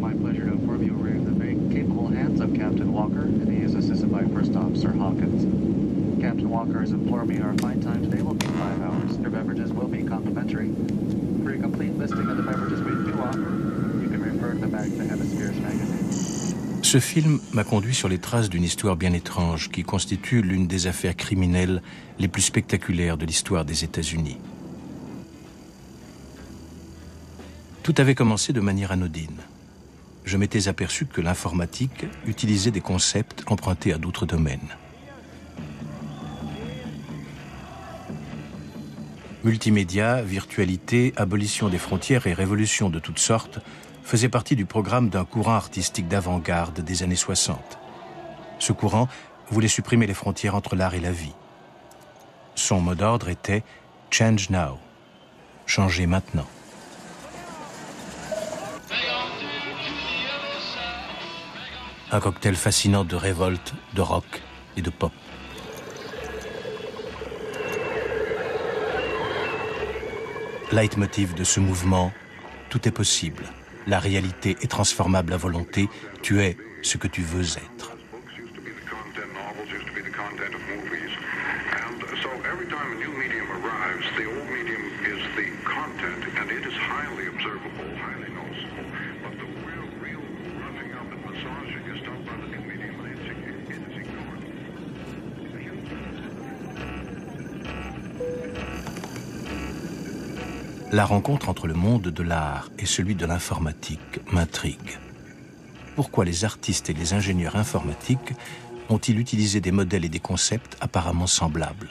my pleasure to inform you we're in the very capable hands of Captain Walker, and he is assisted by First Officer Hawkins. Captain Walker has informed me our flight time today will be 5 hours. Your beverages will be complimentary. For a complete listing of the beverages we do offer, you can refer to the back of the Hemispheres magazine. Ce film m'a conduit sur les traces d'une histoire bien étrange qui constitue l'une des affaires criminelles les plus spectaculaires de l'histoire des États-Unis. Tout avait commencé de manière anodine. Je m'étais aperçu que l'informatique utilisait des concepts empruntés à d'autres domaines. Multimédia, virtualité, abolition des frontières et révolutions de toutes sortes faisaient partie du programme d'un courant artistique d'avant-garde des années 60. Ce courant voulait supprimer les frontières entre l'art et la vie. Son mot d'ordre était « Change now », changer maintenant. Un cocktail fascinant de révolte, de rock et de pop. Leitmotiv de ce mouvement, tout est possible. La réalité est transformable à volonté. Tu es ce que tu veux être. La rencontre entre le monde de l'art et celui de l'informatique m'intrigue. Pourquoi les artistes et les ingénieurs informatiques ont-ils utilisé des modèles et des concepts apparemment semblables?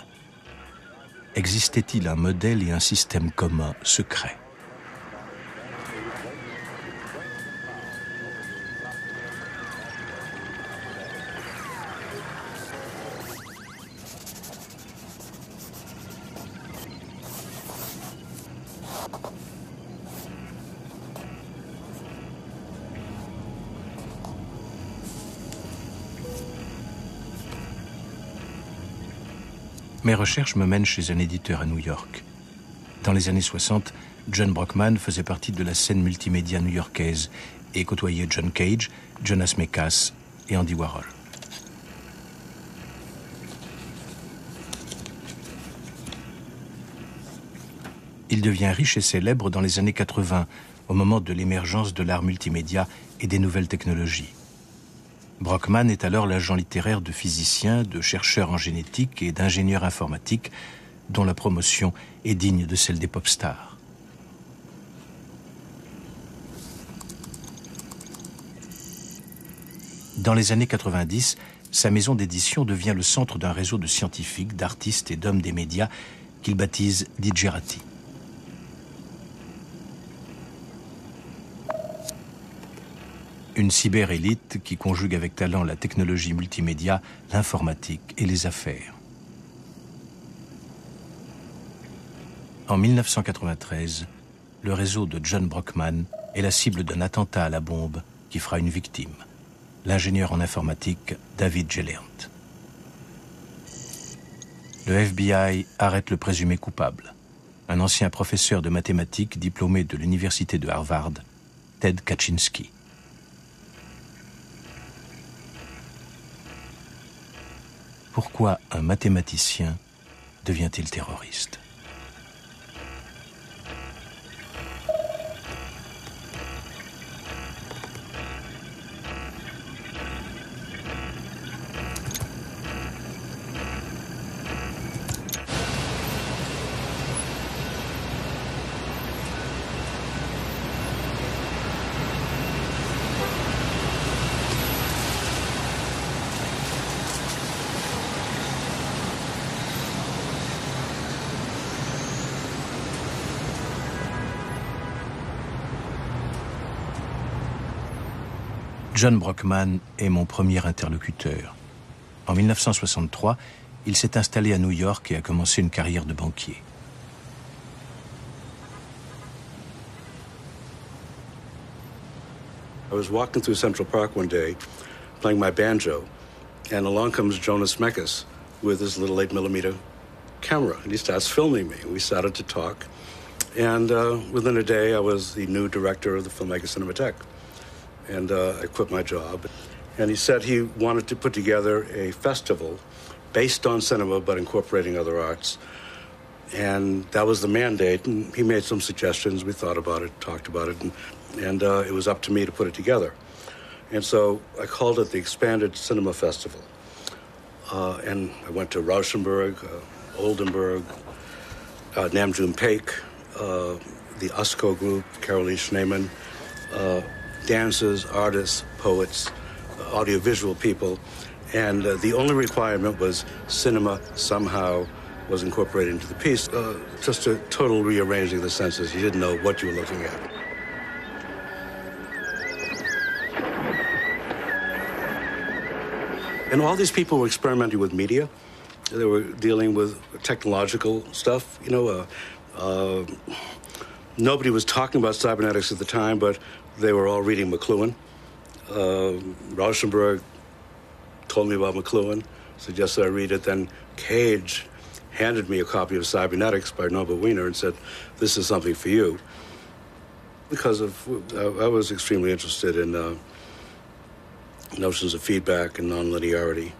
Existait-il un modèle et un système commun, secret? Mes recherches me mènent chez un éditeur à New York. Dans les années 60, John Brockman faisait partie de la scène multimédia new-yorkaise et côtoyait John Cage, Jonas Mekas et Andy Warhol. Il devient riche et célèbre dans les années 80, au moment de l'émergence de l'art multimédia et des nouvelles technologies. Brockman est alors l'agent littéraire de physiciens, de chercheurs en génétique et d'ingénieurs informatiques dont la promotion est digne de celle des pop stars. Dans les années 90, sa maison d'édition devient le centre d'un réseau de scientifiques, d'artistes et d'hommes des médias qu'il baptise Digerati. Une cyber-élite qui conjugue avec talent la technologie multimédia, l'informatique et les affaires. En 1993, le réseau de John Brockman est la cible d'un attentat à la bombe qui fera une victime, l'ingénieur en informatique David Gellert. Le FBI arrête le présumé coupable, un ancien professeur de mathématiques diplômé de l'université de Harvard, Ted Kaczynski. Pourquoi un mathématicien devient-il terroriste ? John Brockman est mon premier interlocuteur. En 1963, il s'est installé à New York et a commencé une carrière de banquier. I was walking through Central Park one day, playing my banjo, and along comes Jonas Mekas with his little 8mm camera, and he starts filming me. We started to talk, and within a day, I was the new director of the Filmmaker Cinematheque. and I quit my job. And he said he wanted to put together a festival based on cinema but incorporating other arts. And that was the mandate, and he made some suggestions. We thought about it, talked about it, and it was up to me to put it together. And so I called it the Expanded Cinema Festival. And I went to Rauschenberg, Oldenburg, Nam June Paik, the USCO group, Carolee Schneemann, dancers, artists, poets, audiovisual people, and the only requirement was cinema somehow was incorporated into the piece, just a total rearranging of the senses. You didn't know what you were looking at. And all these people were experimenting with media. They were dealing with technological stuff. You know, nobody was talking about cybernetics at the time, but they were all reading McLuhan. Rauschenberg told me about McLuhan, suggested I read it. Then Cage handed me a copy of Cybernetics by Norbert Wiener and said, "This is something for you." Because I was extremely interested in notions of feedback and nonlinearity.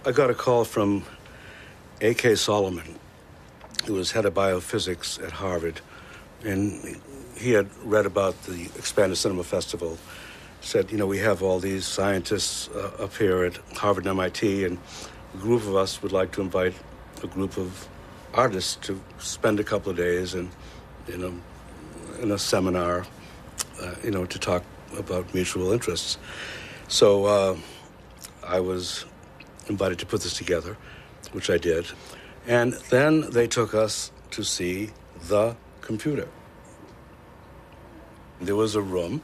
I got a call from A.K. Solomon, who was head of biophysics at Harvard, and he had read about the Expanded Cinema Festival. Said, you know, we have all these scientists up here at Harvard and MIT, and a group of us would like to invite a group of artists to spend a couple of days in a seminar, to talk about mutual interests. So I was invited to put this together, which I did. And then they took us to see the computer. There was a room,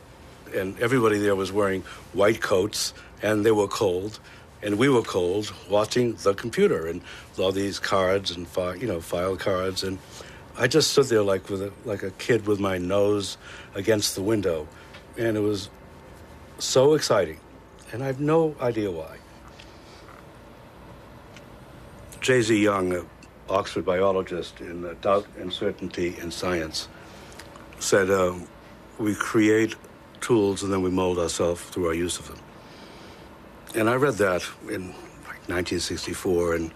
and everybody there was wearing white coats, and they were cold, and we were cold, watching the computer, and all these cards and file cards, and I just stood there like a kid with my nose against the window, and it was so exciting, and I have no idea why. J.Z. Young, an Oxford biologist in Doubt, Uncertainty, and Science, said, we create tools and then we mold ourselves through our use of them. And I read that in 1964, and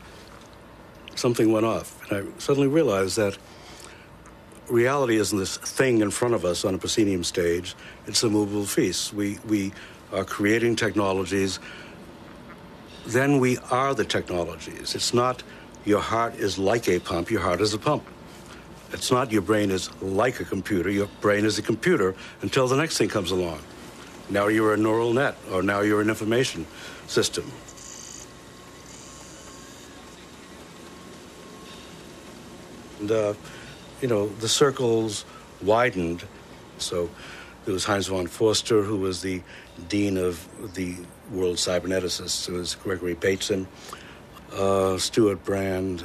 something went off. And I suddenly realized that reality isn't this thing in front of us on a proscenium stage. It's a movable feast. We are creating technologies, then we are the technologies. It's not your heart is like a pump, your heart is a pump. It's not your brain is like a computer, your brain is a computer until the next thing comes along. Now you're a neural net, or now you're an information system. And, the circles widened. So there was Heinz von Forster, who was the dean of the world cyberneticists. There was Gregory Bateson, Stuart Brand.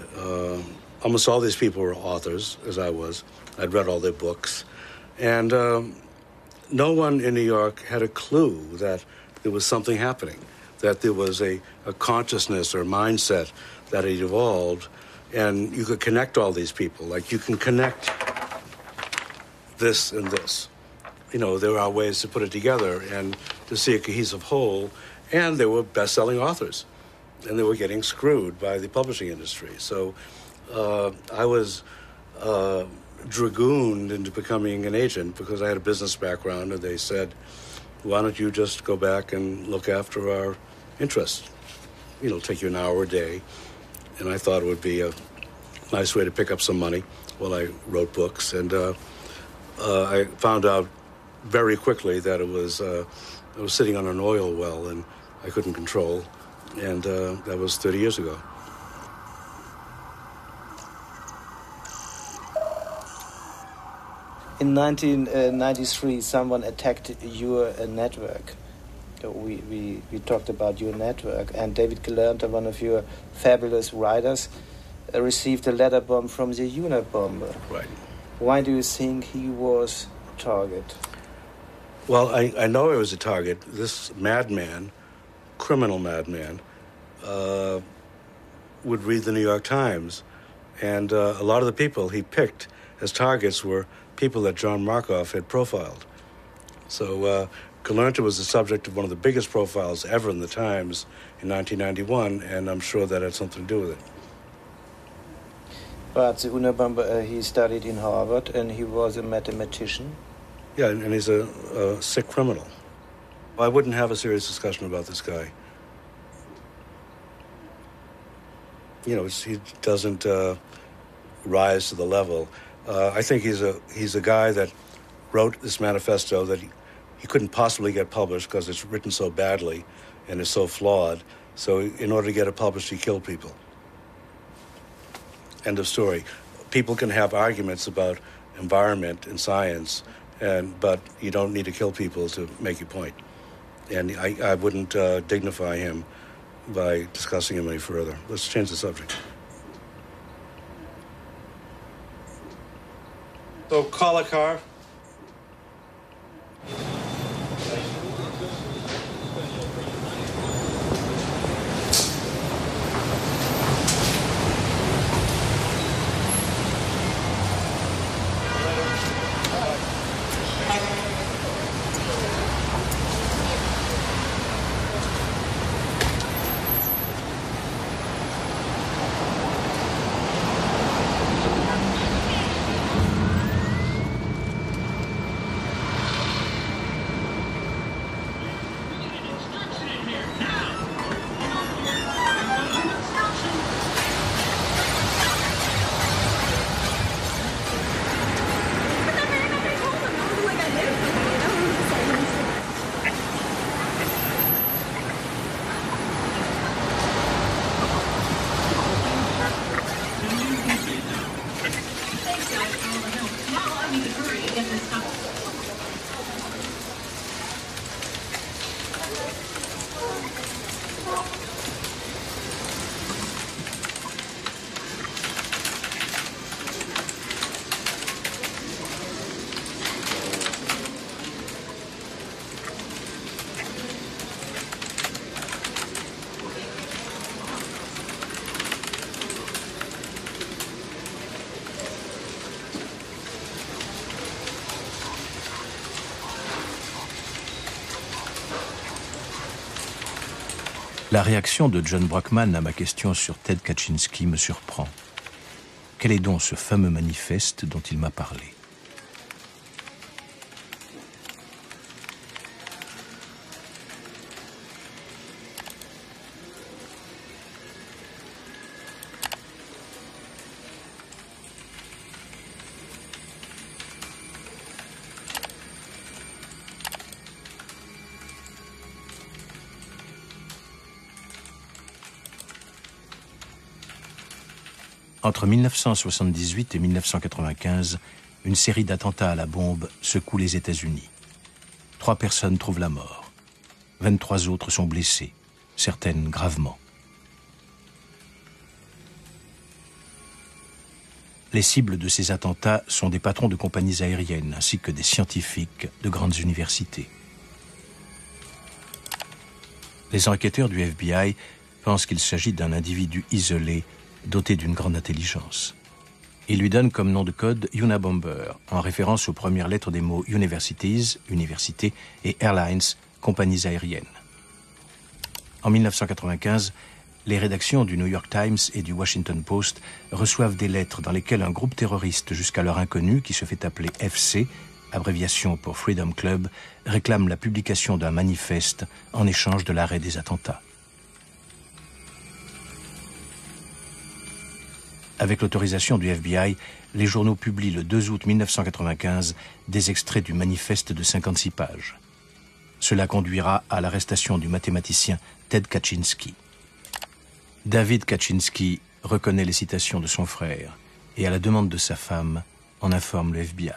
Almost all these people were authors, as I was. I'd read all their books. And no one in New York had a clue that there was something happening, that there was a consciousness or mindset that had evolved, and you could connect all these people. Like, you can connect this and this. There are ways to put it together and to see a cohesive whole, and they were best-selling authors, and they were getting screwed by the publishing industry. So I was dragooned into becoming an agent because I had a business background, and they said, why don't you just go back and look after our interests? It'll take you an hour a day. And I thought it would be a nice way to pick up some money while I wrote books. And I found out very quickly that I was sitting on an oil well and I couldn't control. And that was 30 years ago. In 1993, someone attacked your network. We talked about your network, and David Gelernter, one of your fabulous writers, received a letter bomb from the Unabomber. Right. Why do you think he was a target? Well, I know he was a target. This madman, criminal madman, would read the New York Times, and a lot of the people he picked as targets were people that John Markoff had profiled. So Gelernte was the subject of one of the biggest profiles ever in the Times in 1991, and I'm sure that had something to do with it. But the Unabomber, he studied in Harvard, and he was a mathematician. Yeah, and he's a sick criminal. I wouldn't have a serious discussion about this guy. You know, he doesn't rise to the level. I think he's a guy that wrote this manifesto that he couldn't possibly get published because it's written so badly and is so flawed. So in order to get it published, he killed people. End of story. People can have arguments about environment and science, but you don't need to kill people to make your point. And I wouldn't dignify him by discussing him any further. Let's change the subject. So call a car. La réaction de John Brockman à ma question sur Ted Kaczynski me surprend. Quel est donc ce fameux manifeste dont il m'a parlé ? Entre 1978 et 1995, une série d'attentats à la bombe secoue les États-Unis. 3 personnes trouvent la mort. 23 autres sont blessées, certaines gravement. Les cibles de ces attentats sont des patrons de compagnies aériennes ainsi que des scientifiques de grandes universités. Les enquêteurs du FBI pensent qu'il s'agit d'un individu isolé doté d'une grande intelligence. Il lui donne comme nom de code Unabomber, en référence aux premières lettres des mots Universities, université, et Airlines, compagnies aériennes. En 1995, les rédactions du New York Times et du Washington Post reçoivent des lettres dans lesquelles un groupe terroriste jusqu'alors inconnu, qui se fait appeler FC, abréviation pour Freedom Club, réclame la publication d'un manifeste en échange de l'arrêt des attentats. Avec l'autorisation du FBI, les journaux publient le 2 août 1995 des extraits du manifeste de 56 pages. Cela conduira à l'arrestation du mathématicien Ted Kaczynski. David Kaczynski reconnaît les citations de son frère et, à la demande de sa femme, en informe le FBI.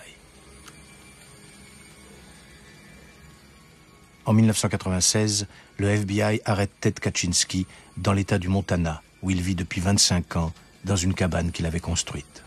En 1996, le FBI arrête Ted Kaczynski dans l'État du Montana, où il vit depuis 25 ans, dans une cabane qu'il avait construite.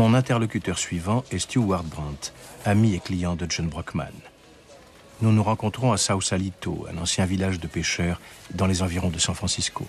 Mon interlocuteur suivant est Stewart Brandt, ami et client de John Brockman. Nous nous rencontrons à Sausalito, un ancien village de pêcheurs dans les environs de San Francisco.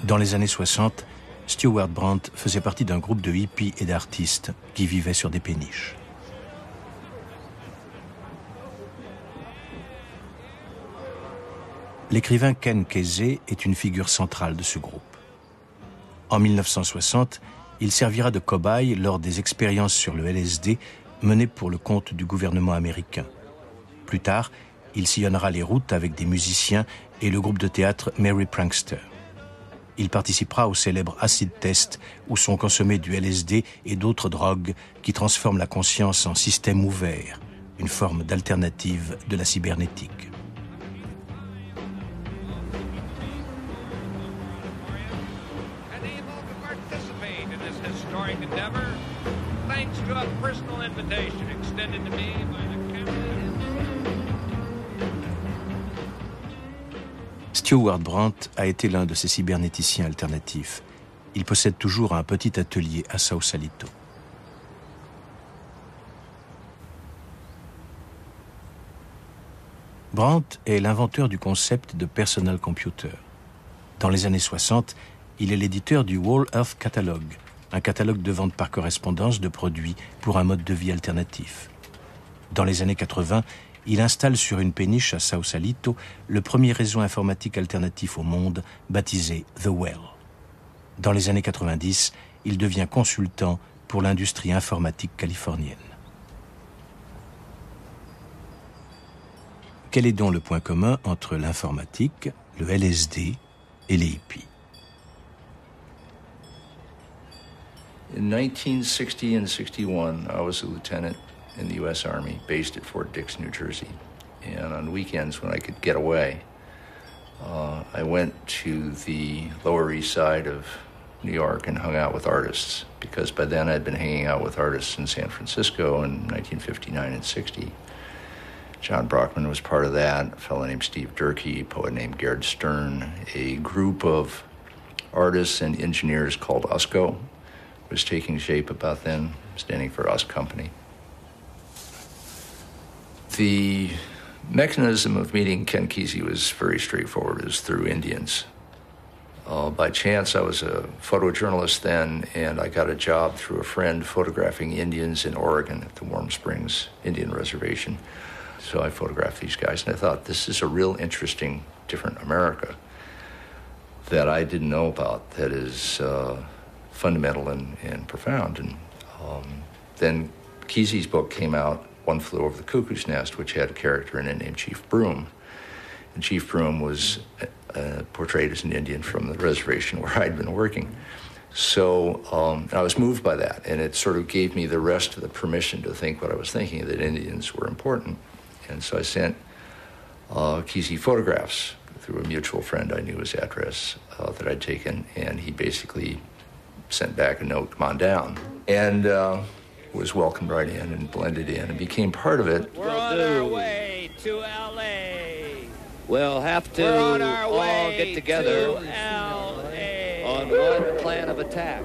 Dans les années 60, Stewart Brandt faisait partie d'un groupe de hippies et d'artistes qui vivaient sur des péniches. L'écrivain Ken Kesey est une figure centrale de ce groupe. En 1960, il servira de cobaye lors des expériences sur le LSD menées pour le compte du gouvernement américain. Plus tard, il sillonnera les routes avec des musiciens et le groupe de théâtre Merry Prankster. Il participera au célèbre acid test où sont consommés du LSD et d'autres drogues qui transforment la conscience en système ouvert, une forme d'alternative de la cybernétique. Stewart Brandt a été l'un de ces cybernéticiens alternatifs. Il possède toujours un petit atelier à Sausalito. Brandt est l'inventeur du concept de personal computer. Dans les années 60, il est l'éditeur du Whole Earth Catalog, un catalogue de vente par correspondance de produits pour un mode de vie alternatif. Dans les années 80, il installe sur une péniche à Sausalito le premier réseau informatique alternatif au monde, baptisé The Well. Dans les années 90, il devient consultant pour l'industrie informatique californienne. Quel est donc le point commun entre l'informatique, le LSD et les hippies? In 1960 and 61, I was a lieutenant in the U.S. Army, based at Fort Dix, New Jersey. And on weekends when I could get away, I went to the Lower East Side of New York and hung out with artists, because by then I'd been hanging out with artists in San Francisco in 1959 and 60. John Brockman was part of that, a fellow named Steve Durkee, a poet named Gerd Stern, a group of artists and engineers called USCO was taking shape about then, standing for Us Company. The mechanism of meeting Ken Kesey was very straightforward. It was through Indians. By chance, I was a photojournalist then, and I got a job through a friend photographing Indians in Oregon at the Warm Springs Indian Reservation. So I photographed these guys, and I thought, this is a real interesting, different America that I didn't know about, that is fundamental and profound. And then Kesey's book came out, One Flew Over the Cuckoo's Nest, which had a character in it named Chief Broom. And Chief Broom was portrayed as an Indian from the reservation where I'd been working. So I was moved by that, and it sort of gave me the rest of the permission to think what I was thinking, that Indians were important. And so I sent Kesey photographs through a mutual friend. I knew his address that I'd taken, and he basically sent back a note, come on down. And was welcomed right in and blended in and became part of it. We're on our way to L.A. We'll have to all get together on one plan of attack.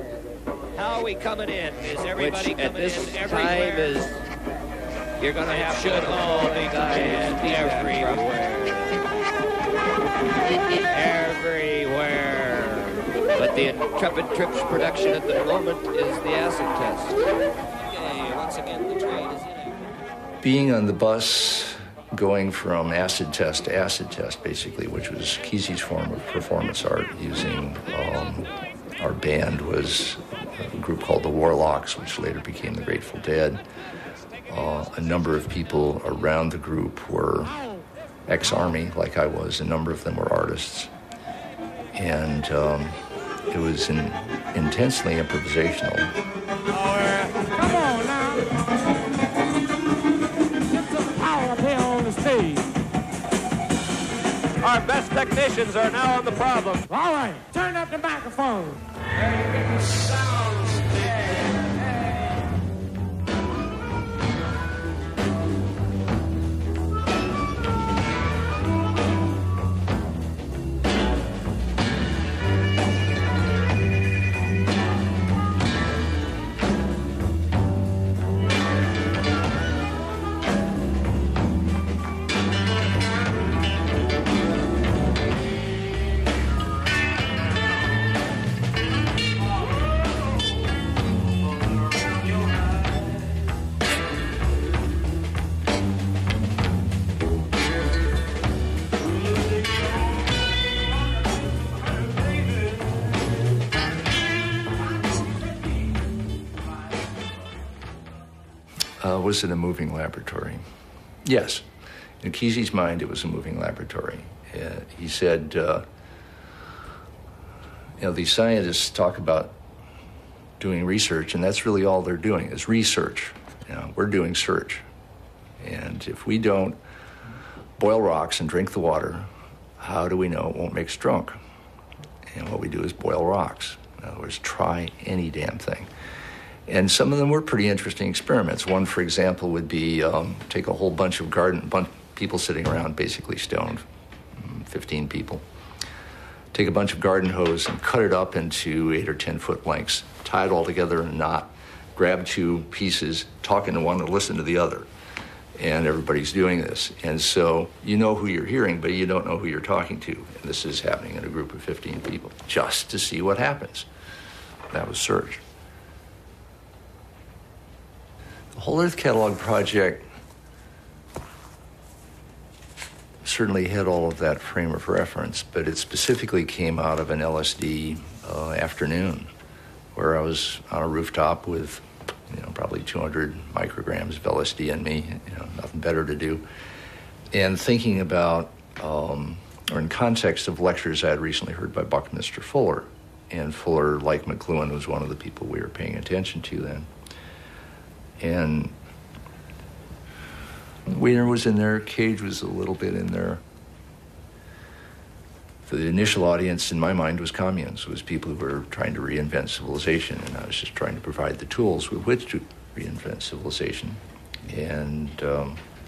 How are we coming in? Is everybody Which at coming this in time everywhere? is you're going to have should all be coming in everywhere. Everywhere. But the Intrepid Trips production at the moment is the acid test. Okay, once again, the train is in. Being on the bus, going from acid test to acid test, basically, which was Kesey's form of performance art, using our band was a group called the Warlocks, which later became the Grateful Dead. A number of people around the group were ex-Army, like I was. A number of them were artists. And it was intensely improvisational. Come on now. Get some power up here on the stage. Our best technicians are now on the problem. All right, turn up the microphone. Was it a moving laboratory? Yes. In Kesey's mind, it was a moving laboratory. He said, these scientists talk about doing research, and that's really all they're doing is research. We're doing search. And if we don't boil rocks and drink the water, how do we know it won't make us drunk? And what we do is boil rocks. In other words, try any damn thing. And some of them were pretty interesting experiments. One, for example, would be take a whole bunch of people sitting around, basically stoned, 15 people. Take a bunch of garden hose and cut it up into 8 or 10 foot lengths, tie it all together in a knot, grab two pieces, talk into one and listen to the other. And everybody's doing this. And so you know who you're hearing, but you don't know who you're talking to. And this is happening in a group of 15 people, just to see what happens. That was search. The Whole Earth Catalog project certainly had all of that frame of reference, but it specifically came out of an LSD afternoon where I was on a rooftop with, probably 200 micrograms of LSD in me, nothing better to do, and thinking about, or in context of lectures I had recently heard by Buckminster Fuller. And Fuller, like McLuhan, was one of the people we were paying attention to then. And Wiener was in there, Cage was a little bit in there. The initial audience, in my mind, was communes. It was people who were trying to reinvent civilization, and I was just trying to provide the tools with which to reinvent civilization. And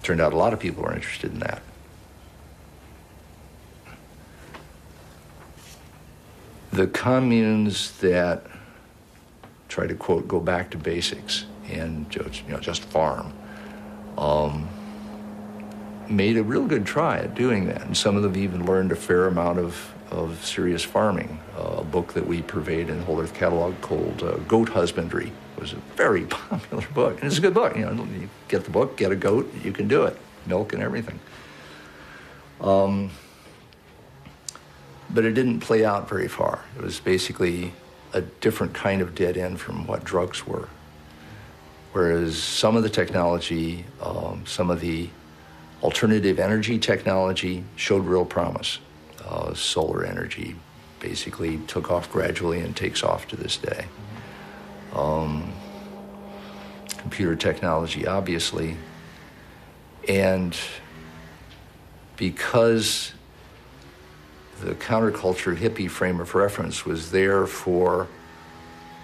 turned out a lot of people were interested in that. The communes that try to, quote, go back to basics and just farm, made a real good try at doing that. And some of them even learned a fair amount of serious farming. A book that we purveyed in the Whole Earth Catalog called Goat Husbandry was a very popular book. And it's a good book. You get the book, get a goat, you can do it. Milk and everything. But it didn't play out very far. It was basically a different kind of dead end from what drugs were. Whereas some of the technology, some of the alternative energy technology showed real promise. Solar energy basically took off gradually and takes off to this day. Computer technology, obviously. And because the counterculture hippie frame of reference was there for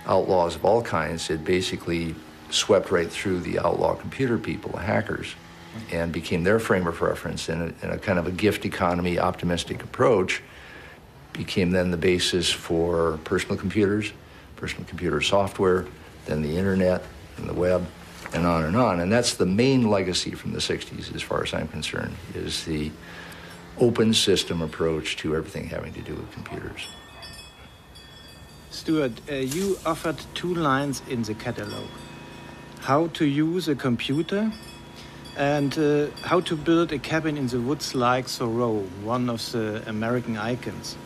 outlaws of all kinds, it basically swept right through the outlaw computer people, the hackers, and became their frame of reference in a kind of a gift economy optimistic approach, became then the basis for personal computer software, then the internet and the web, and on and on. And that's the main legacy from the 60s, as far as I'm concerned, is the open system approach to everything having to do with computers. Stuart, you offered 2 lines in the catalog. How to use a computer and how to build a cabin in the woods like Thoreau, one of the American icons.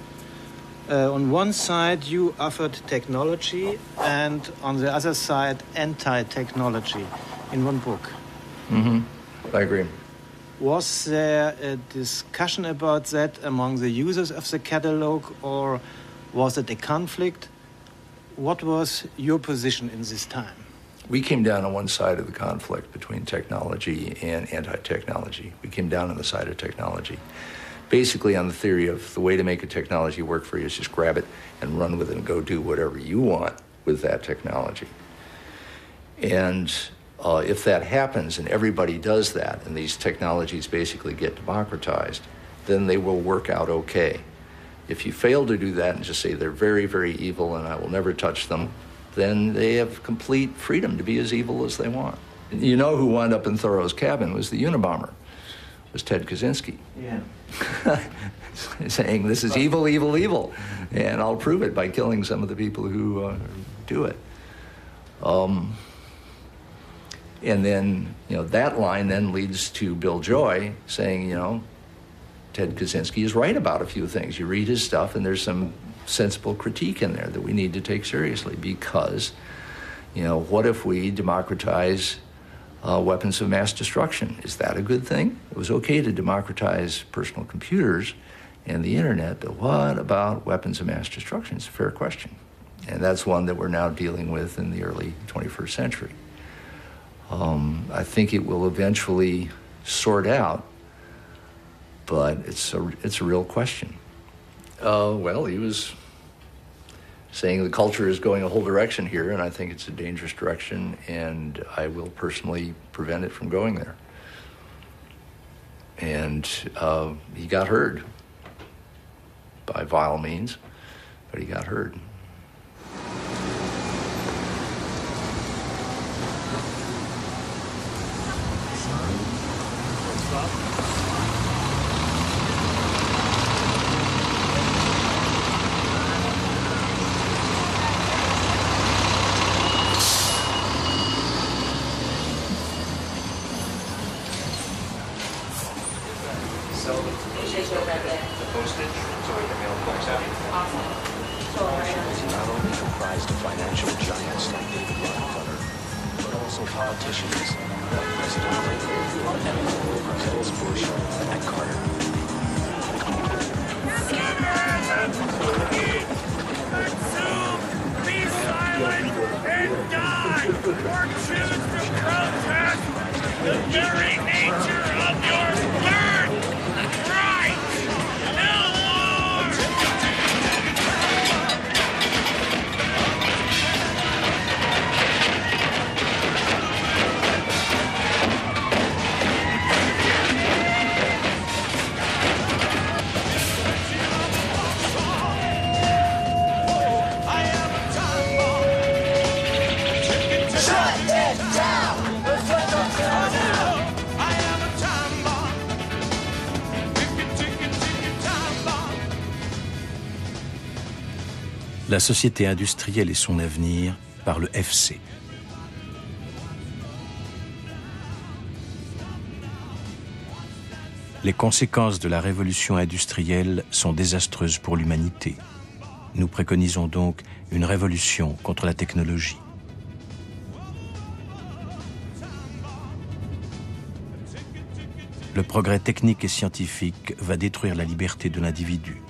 On one side, you offered technology, and on the other side, anti-technology in one book. Mm-hmm. I agree. Was there a discussion about that among the users of the catalog, or was it a conflict? What was your position in this time? We came down on one side of the conflict between technology and anti-technology. We came down on the side of technology, basically on the theory of the way to make a technology work for you is just grab it and run with it and go do whatever you want with that technology. And if that happens and everybody does that and these technologies basically get democratized, then they will work out okay. If you fail to do that and just say they're very, very evil and I will never touch them, then they have complete freedom to be as evil as they want. You know who wound up in Thoreau's cabin was the Unabomber, was Ted Kaczynski. Yeah. Saying this is evil, evil, evil, and I'll prove it by killing some of the people who do it. And then, that line then leads to Bill Joy saying, Ted Kaczynski is right about a few things. You read his stuff, and there's some sensible critique in there that we need to take seriously because, what if we democratize weapons of mass destruction? Is that a good thing? It was okay to democratize personal computers and the internet, but what about weapons of mass destruction? It's a fair question. And that's one that we're now dealing with in the early 21st century. I think it will eventually sort out, but it's a real question. Well, he was saying the culture is going a whole direction here, and I think it's a dangerous direction, and I will personally prevent it from going there. And he got heard by vile means, but he got heard. La société industrielle et son avenir par le FC. Les conséquences de la révolution industrielle sont désastreuses pour l'humanité. Nous préconisons donc une révolution contre la technologie. Le progrès technique et scientifique va détruire la liberté de l'individu.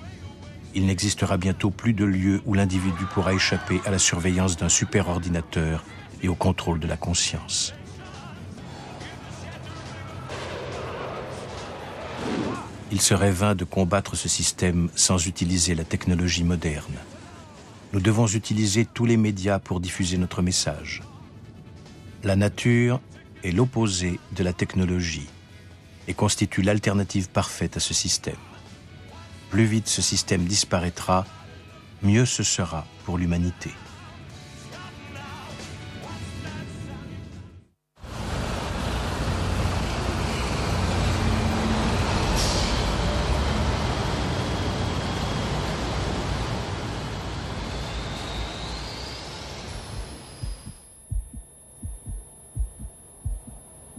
Il n'existera bientôt plus de lieu où l'individu pourra échapper à la surveillance d'un superordinateur et au contrôle de la conscience. Il serait vain de combattre ce système sans utiliser la technologie moderne. Nous devons utiliser tous les médias pour diffuser notre message. La nature est l'opposé de la technologie et constitue l'alternative parfaite à ce système. Plus vite ce système disparaîtra, mieux ce sera pour l'humanité.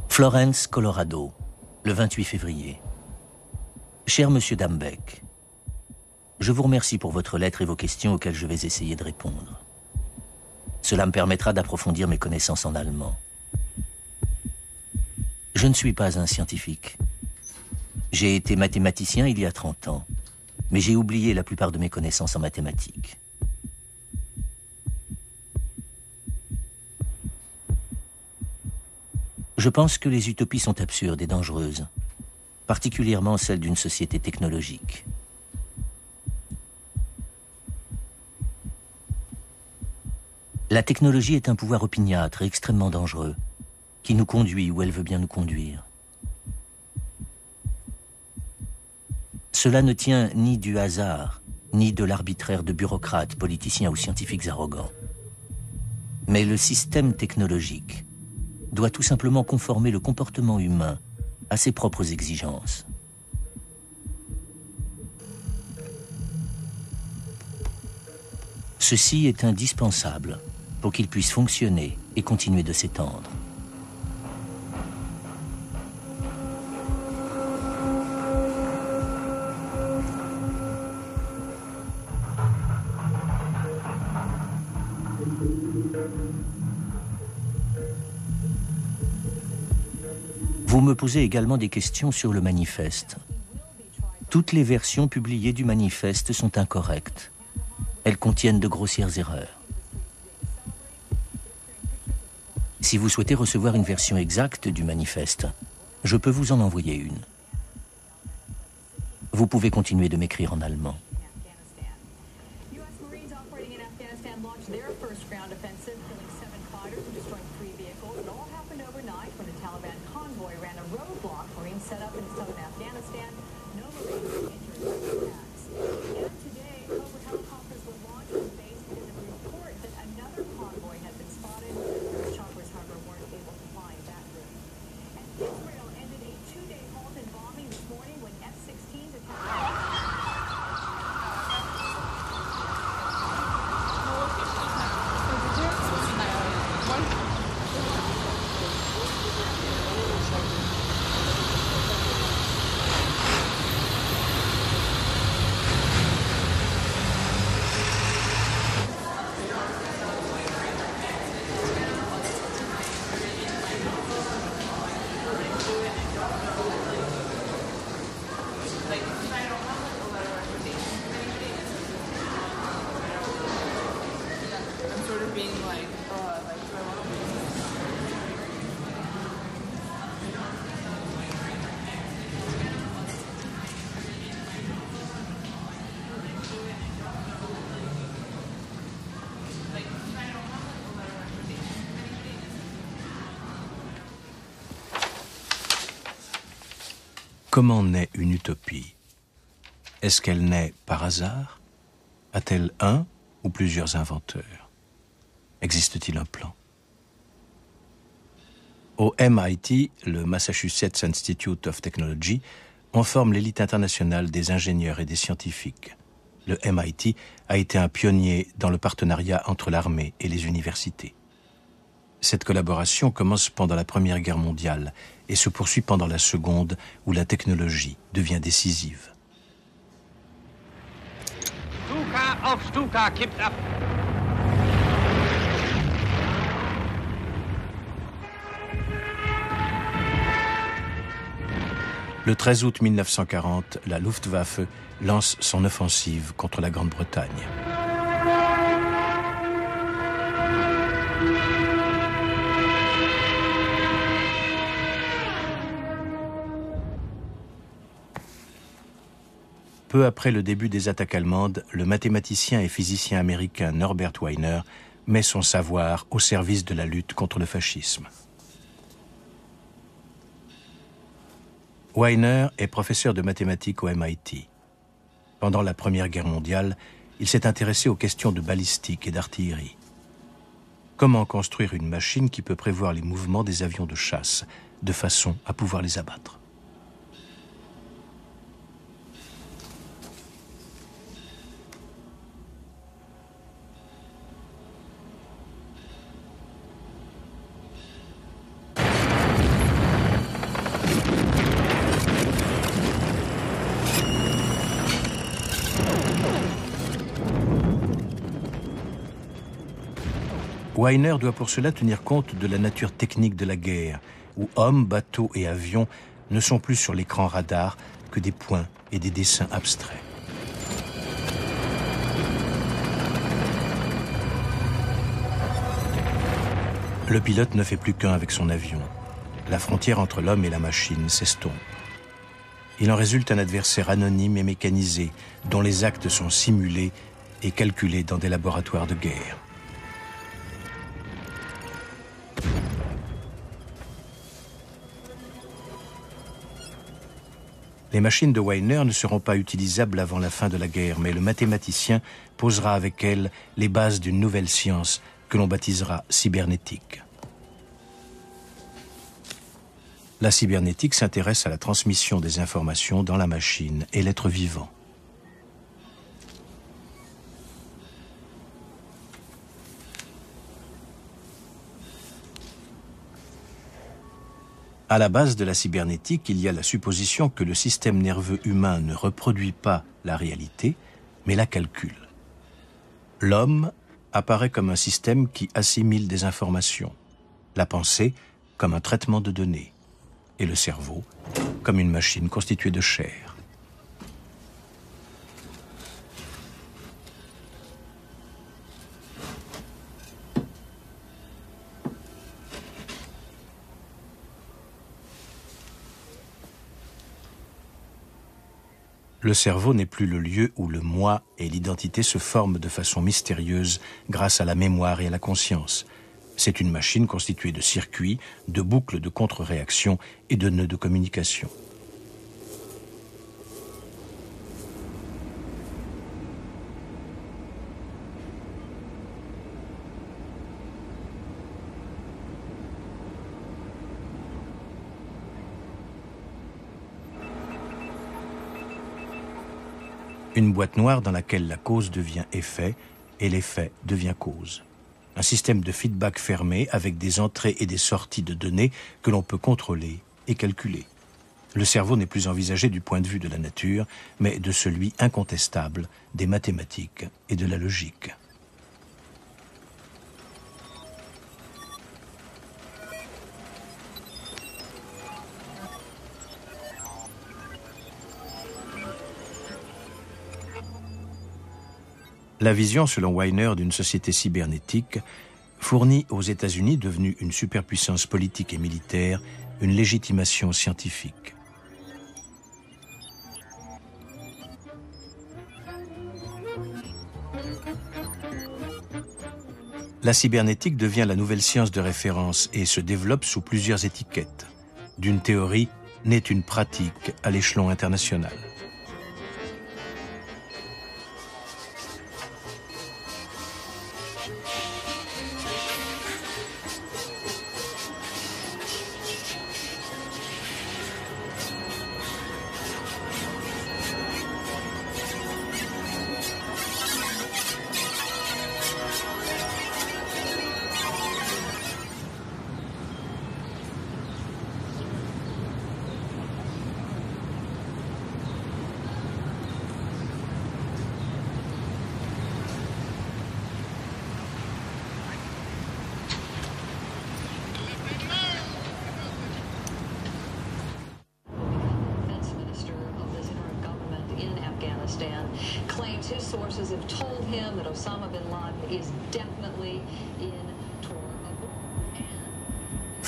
Florence, Colorado, le 28 février. Cher Monsieur Dambeck, je vous remercie pour votre lettre et vos questions auxquelles je vais essayer de répondre. Cela me permettra d'approfondir mes connaissances en allemand. Je ne suis pas un scientifique. J'ai été mathématicien il y a 30 ans, mais j'ai oublié la plupart de mes connaissances en mathématiques. Je pense que les utopies sont absurdes et dangereuses, particulièrement celles d'une société technologique. La technologie est un pouvoir opiniâtre et extrêmement dangereux, qui nous conduit où elle veut bien nous conduire. Cela ne tient ni du hasard, ni de l'arbitraire de bureaucrates, politiciens ou scientifiques arrogants. Mais le système technologique doit tout simplement conformer le comportement humain à ses propres exigences. Ceci est indispensable pour qu'il puisse fonctionner et continuer de s'étendre. Vous me posez également des questions sur le manifeste. Toutes les versions publiées du manifeste sont incorrectes. Elles contiennent de grossières erreurs. Si vous souhaitez recevoir une version exacte du manifeste, je peux vous en envoyer une. Vous pouvez continuer de m'écrire en allemand. Comment naît une utopie? Est-ce qu'elle naît par hasard? A-t-elle un ou plusieurs inventeurs? Existe-t-il un plan? Au MIT, le Massachusetts Institute of Technology, on forme l'élite internationale des ingénieurs et des scientifiques. Le MIT a été un pionnier dans le partenariat entre l'armée et les universités. Cette collaboration commence pendant la Première Guerre mondiale et se poursuit pendant la Seconde, où la technologie devient décisive. Stuka auf Stuka kippt ab. Le 13 août 1940, la Luftwaffe lance son offensive contre la Grande-Bretagne. Peu après le début des attaques allemandes, le mathématicien et physicien américain Norbert Wiener met son savoir au service de la lutte contre le fascisme. Wiener est professeur de mathématiques au MIT. Pendant la Première Guerre mondiale, il s'est intéressé aux questions de balistique et d'artillerie. Comment construire une machine qui peut prévoir les mouvements des avions de chasse, de façon à pouvoir les abattre? Wiener doit pour cela tenir compte de la nature technique de la guerre, où hommes, bateaux et avions ne sont plus sur l'écran radar que des points et des dessins abstraits. Le pilote ne fait plus qu'un avec son avion. La frontière entre l'homme et la machine s'estompe. Il en résulte un adversaire anonyme et mécanisé, dont les actes sont simulés et calculés dans des laboratoires de guerre. Les machines de Weiner ne seront pas utilisables avant la fin de la guerre, mais le mathématicien posera avec elles les bases d'une nouvelle science que l'on baptisera cybernétique. La cybernétique s'intéresse à la transmission des informations dans la machine et l'être vivant. À la base de la cybernétique, il y a la supposition que le système nerveux humain ne reproduit pas la réalité, mais la calcule. L'homme apparaît comme un système qui assimile des informations, la pensée comme un traitement de données, et le cerveau comme une machine constituée de chair. Le cerveau n'est plus le lieu où le moi et l'identité se forment de façon mystérieuse grâce à la mémoire et à la conscience. C'est une machine constituée de circuits, de boucles de contre-réaction et de nœuds de communication. Une boîte noire dans laquelle la cause devient effet et l'effet devient cause. Un système de feedback fermé avec des entrées et des sorties de données que l'on peut contrôler et calculer. Le cerveau n'est plus envisagé du point de vue de la nature, mais de celui incontestable des mathématiques et de la logique. La vision, selon Weiner, d'une société cybernétique fournit aux États-Unis, devenus une superpuissance politique et militaire, une légitimation scientifique. La cybernétique devient la nouvelle science de référence et se développe sous plusieurs étiquettes. D'une théorie naît une pratique à l'échelon international.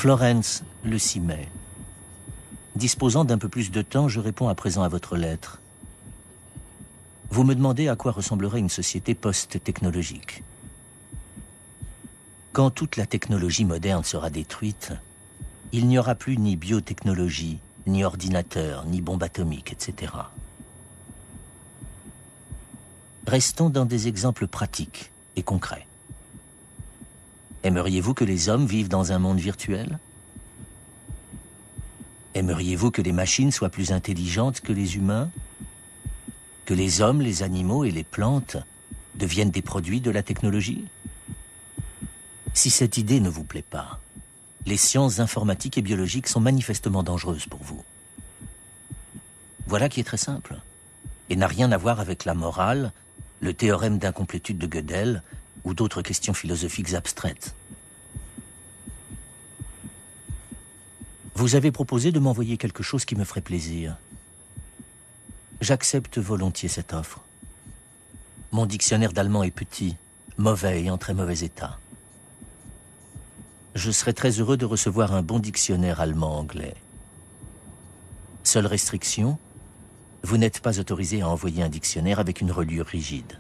Florence, le 6 mai. Disposant d'un peu plus de temps, je réponds à présent à votre lettre. Vous me demandez à quoi ressemblerait une société post-technologique. Quand toute la technologie moderne sera détruite, il n'y aura plus ni biotechnologie, ni ordinateur, ni bombe atomique, etc. Restons dans des exemples pratiques et concrets. Aimeriez-vous que les hommes vivent dans un monde virtuel? Aimeriez-vous que les machines soient plus intelligentes que les humains? Que les hommes, les animaux et les plantes deviennent des produits de la technologie? Si cette idée ne vous plaît pas, les sciences informatiques et biologiques sont manifestement dangereuses pour vous. Voilà qui est très simple, et n'a rien à voir avec la morale, le théorème d'incomplétude de Gödel ou d'autres questions philosophiques abstraites. Vous Vous avez proposé de m'envoyer quelque chose qui me ferait plaisir. J'accepte volontiers cette offre. Mon dictionnaire d'allemand est petit, mauvais et en très mauvais état. Je serais très heureux de recevoir un bon dictionnaire allemand-anglais. Seule restriction, vous n'êtes pas autorisé à envoyer un dictionnaire avec une reliure rigide.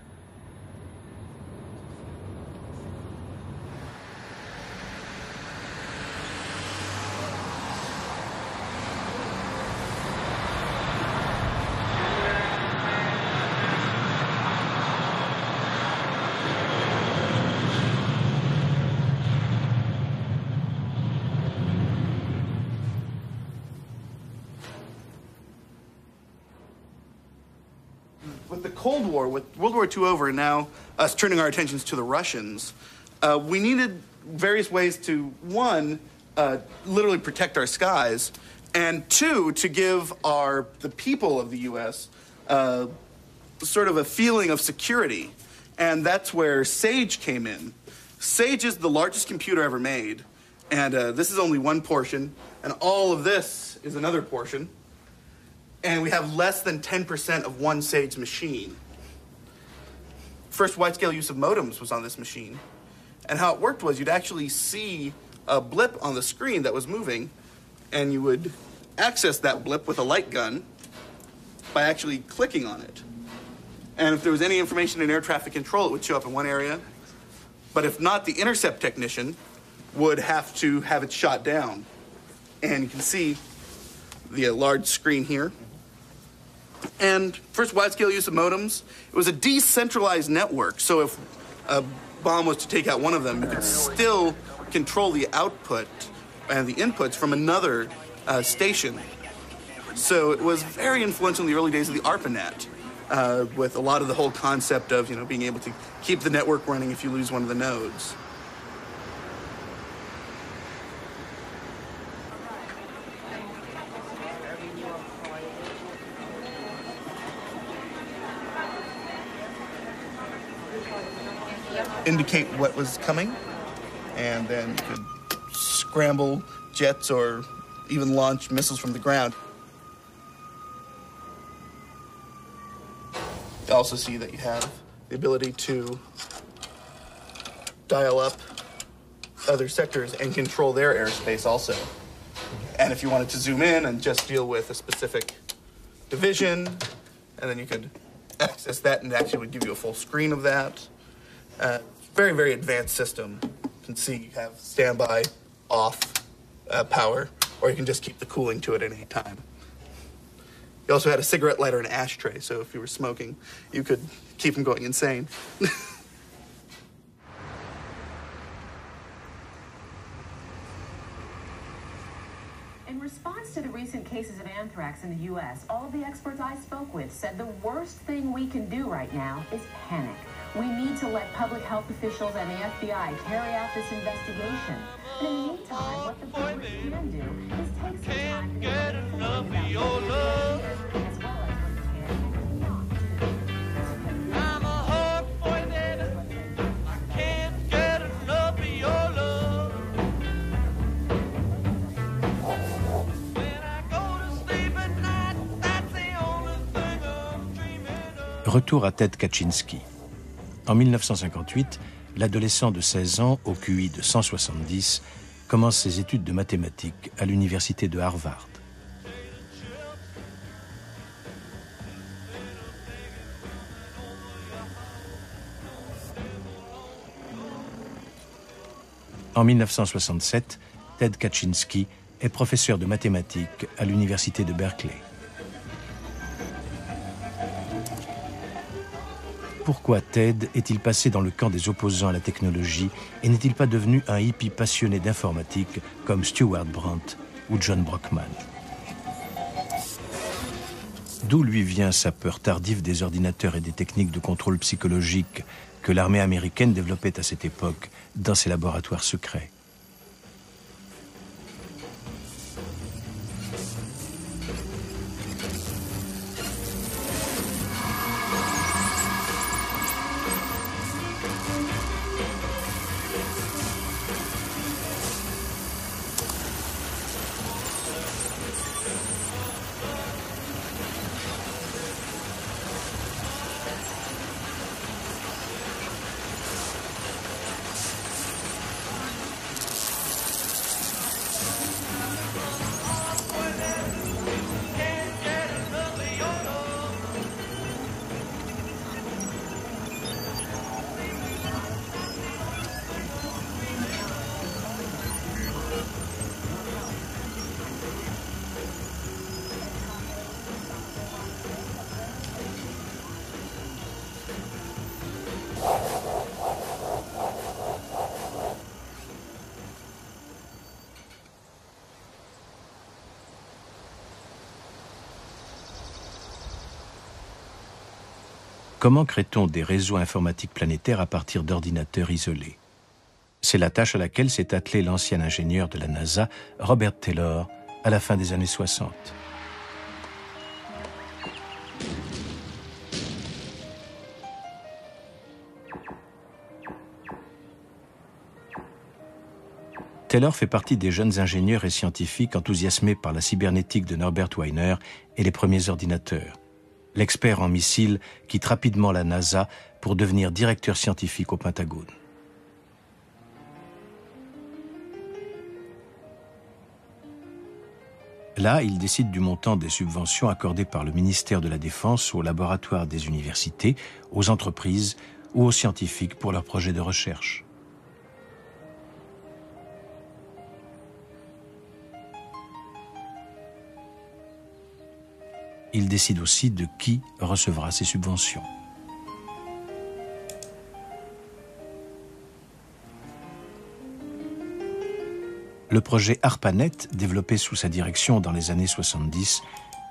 With the Cold War, with World War II over, and now us turning our attentions to the Russians, we needed various ways to, one, literally protect our skies, and two, to give the people of the U.S. Sort of a feeling of security. And that's where SAGE came in. SAGE is the largest computer ever made, and this is only one portion, and all of this is another portion. And we have less than 10% of one SAGE machine. First wide-scale use of modems was on this machine. And how it worked was you'd actually see a blip on the screen that was moving, and you would access that blip with a light gun by actually clicking on it. And if there was any information in air traffic control, it would show up in one area. But if not, the intercept technician would have to have it shot down. And you can see the large screen here. And first wide-scale use of modems, it was a decentralized network. So if a bomb was to take out one of them, you could still control the output and the inputs from another station. So it was very influential in the early days of the ARPANET, with a lot of the whole concept of, being able to keep the network running if you lose one of the nodes. Indicate what was coming, and then you could scramble jets or even launch missiles from the ground. You also see that you have the ability to dial up other sectors and control their airspace also. And if you wanted to zoom in and just deal with a specific division, and then you could access that and it actually would give you a full screen of that. Very, very advanced system. You can see you have standby, off power, or you can just keep the cooling to it at any time. You also had a cigarette lighter and an ashtray, so if you were smoking, you could keep from going insane. In response to the recent cases of anthrax in the U.S., all of the experts I spoke with said the worst thing we can do right now is panic. We need to let public health officials and the FBI carry out this investigation. And in the meantime, what the public can do is take some time to get enough of your love, as well as what can and cannot do. I'm a hug boy, baby. I can't get enough of your love. When I go to sleep at night, that's the only thing I'm dreaming of. Retour à Ted Kaczynski. En 1958, l'adolescent de 16 ans, au QI de 170, commence ses études de mathématiques à l'université de Harvard. En 1967, Ted Kaczynski est professeur de mathématiques à l'université de Berkeley. Pourquoi Ted est-il passé dans le camp des opposants à la technologie et n'est-il pas devenu un hippie passionné d'informatique comme Stewart Brand ou John Brockman? D'où lui vient sa peur tardive des ordinateurs et des techniques de contrôle psychologique que l'armée américaine développait à cette époque dans ses laboratoires secrets? Comment crée-t-on des réseaux informatiques planétaires à partir d'ordinateurs isolés? C'est la tâche à laquelle s'est attelé l'ancien ingénieur de la NASA, Robert Taylor, à la fin des années 60. Taylor fait partie des jeunes ingénieurs et scientifiques enthousiasmés par la cybernétique de Norbert Wiener et les premiers ordinateurs. L'expert en missiles quitte rapidement la NASA pour devenir directeur scientifique au Pentagone. Là, il décide du montant des subventions accordées par le ministère de la Défense aux laboratoires des universités, aux entreprises ou aux scientifiques pour leurs projets de recherche. Il décide aussi de qui recevra ces subventions. Le projet ARPANET, développé sous sa direction dans les années 70,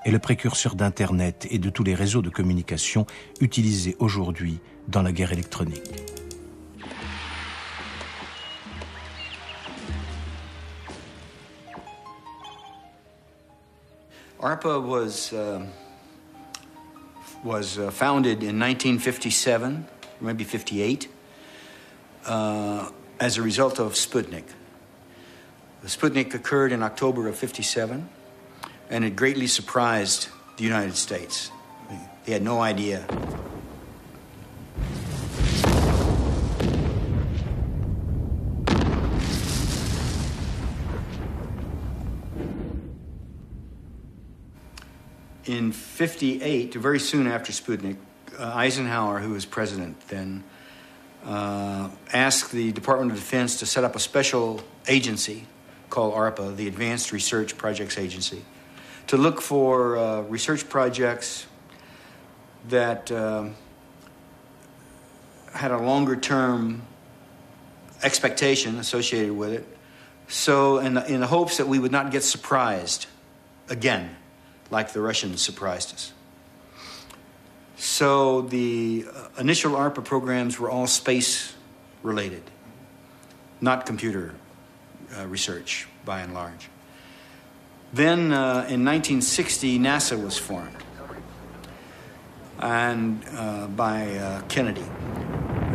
est le précurseur d'Internet et de tous les réseaux de communication utilisés aujourd'hui dans la guerre électronique. ARPA was founded in 1957, maybe 58, as a result of Sputnik. The Sputnik occurred in October of 57, and it greatly surprised the United States. They had no idea. In 58, very soon after Sputnik, Eisenhower, who was president then, asked the Department of Defense to set up a special agency called ARPA, the Advanced Research Projects Agency, to look for research projects that had a longer-term expectation associated with it, so in the hopes that we would not get surprised again, like the Russians surprised us. So the initial ARPA programs were all space-related, not computer research, by and large. Then in 1960, NASA was formed, and by Kennedy.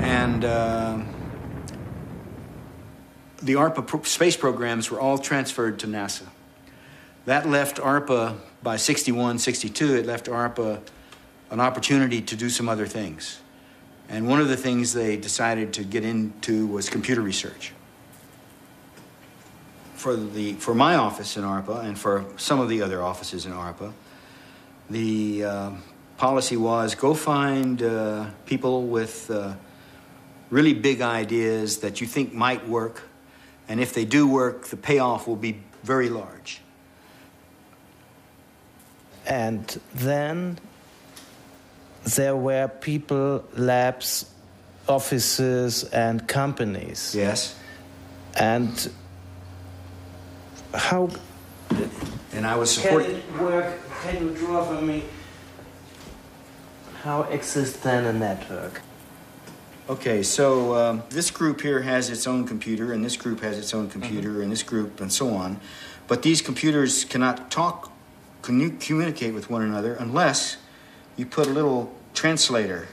And the ARPA space programs were all transferred to NASA. That left ARPA, by 61, 62, it left ARPA an opportunity to do some other things. And one of the things they decided to get into was computer research. For my office in ARPA and for some of the other offices in ARPA, the policy was go find people with really big ideas that you think might work, and if they do work, the payoff will be very large. And then there were people, labs, offices, and companies. Yes. And how... And I was supporting... Can it work? Can you draw for me? How exists then a network? Okay, so this group here has its own computer, and this group has its own computer, and this group, and so on. But these computers cannot talk, communicate with one another unless you put a little translator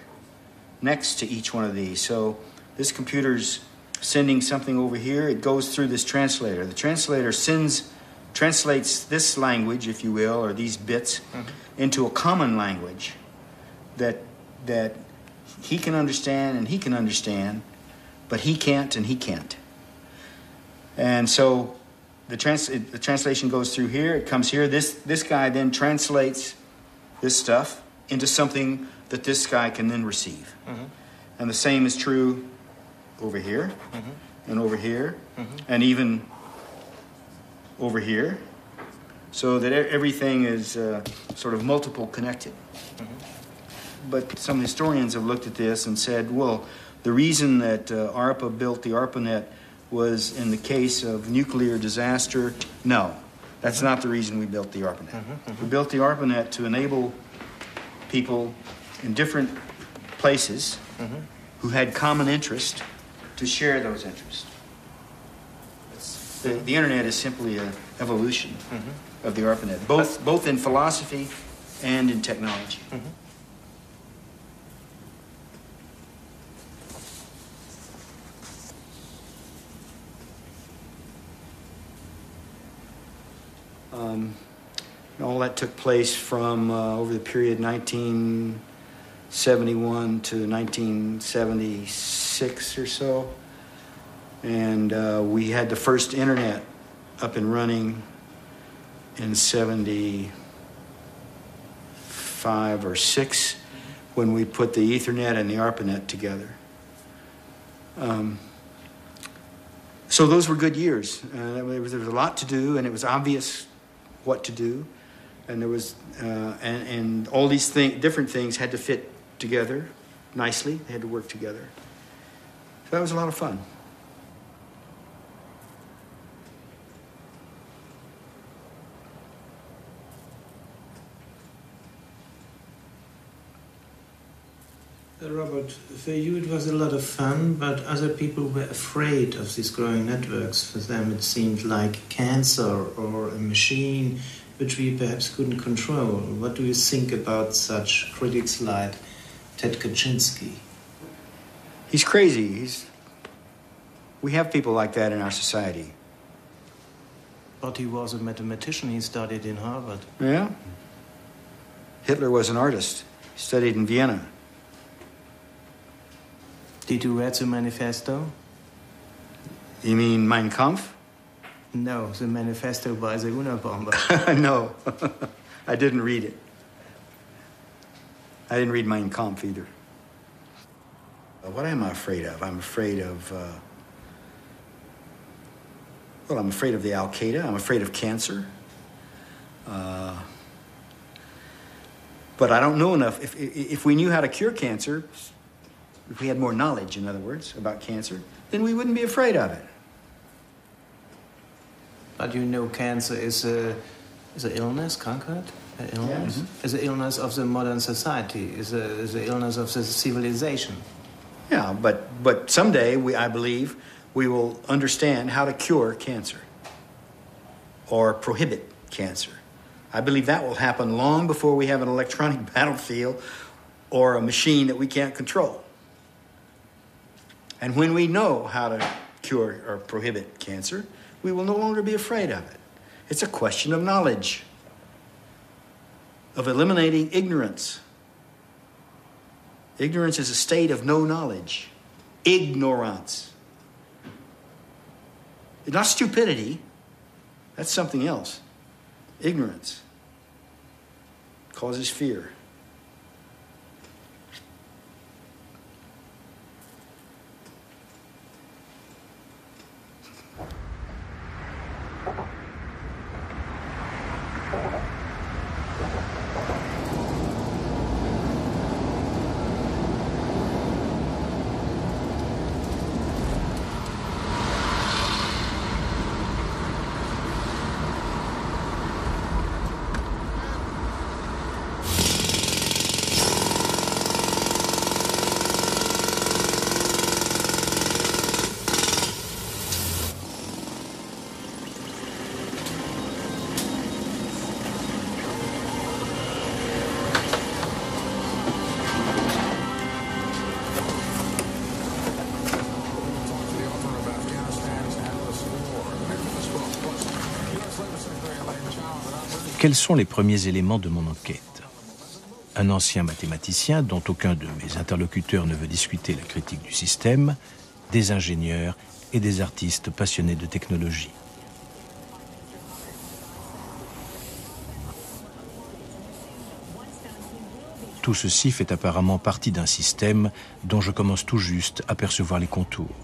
next to each one of these. So this computer's sending something over here, it goes through this translator. The translator translates this language, if you will, or these bits, into a common language that he can understand and he can understand, but he can't and he can't. And so the translation goes through here, it comes here. This guy then translates this stuff into something that this guy can then receive. And the same is true over here, and over here, and even over here, so that everything is sort of multiple connected. But some historians have looked at this and said, well, the reason that ARPA built the ARPANET was in the case of nuclear disaster. No, that's not the reason we built the ARPANET. We built the ARPANET to enable people in different places who had common interest to share those interests. The internet is simply an evolution of the ARPANET, both in philosophy and in technology. All that took place from over the period 1971 to 1976 or so. And we had the first internet up and running in 75 or 6 when we put the Ethernet and the ARPANET together. So those were good years. There was a lot to do, and it was obvious what to do. And there was, and all these different things had to fit together nicely. They had to work together. So that was a lot of fun. Robert, for you it was a lot of fun, but other people were afraid of these growing networks. For them it seemed like cancer or a machine which we perhaps couldn't control. What do you think about such critics like Ted Kaczynski? He's crazy. We have people like that in our society. But he was a mathematician. He studied in Harvard. Yeah. Hitler was an artist. He studied in Vienna. Did you read the manifesto? You mean Mein Kampf? No, the manifesto by the Unabomber. No, I didn't read it. I didn't read Mein Kampf either. What am I afraid of? I'm afraid of, I'm afraid of the Al-Qaeda. I'm afraid of cancer. But I don't know enough. If we knew how to cure cancer, if we had more knowledge, in other words, about cancer, then we wouldn't be afraid of it. But you know cancer is an illness, Krankheit? An illness? Yeah. Is an illness of the modern society, is an illness of the civilization. Yeah, but someday, I believe, we will understand how to cure cancer or prohibit cancer. I believe that will happen long before we have an electronic battlefield or a machine that we can't control. And when we know how to cure or prohibit cancer, we will no longer be afraid of it. It's a question of knowledge, of eliminating ignorance. Ignorance is a state of no knowledge. Ignorance. It's not stupidity. That's something else. Ignorance causes fear. Quels sont les premiers éléments de mon enquête? Un ancien mathématicien dont aucun de mes interlocuteurs ne veut discuter la critique du système, des ingénieurs et des artistes passionnés de technologie. Tout ceci fait apparemment partie d'un système dont je commence tout juste à percevoir les contours.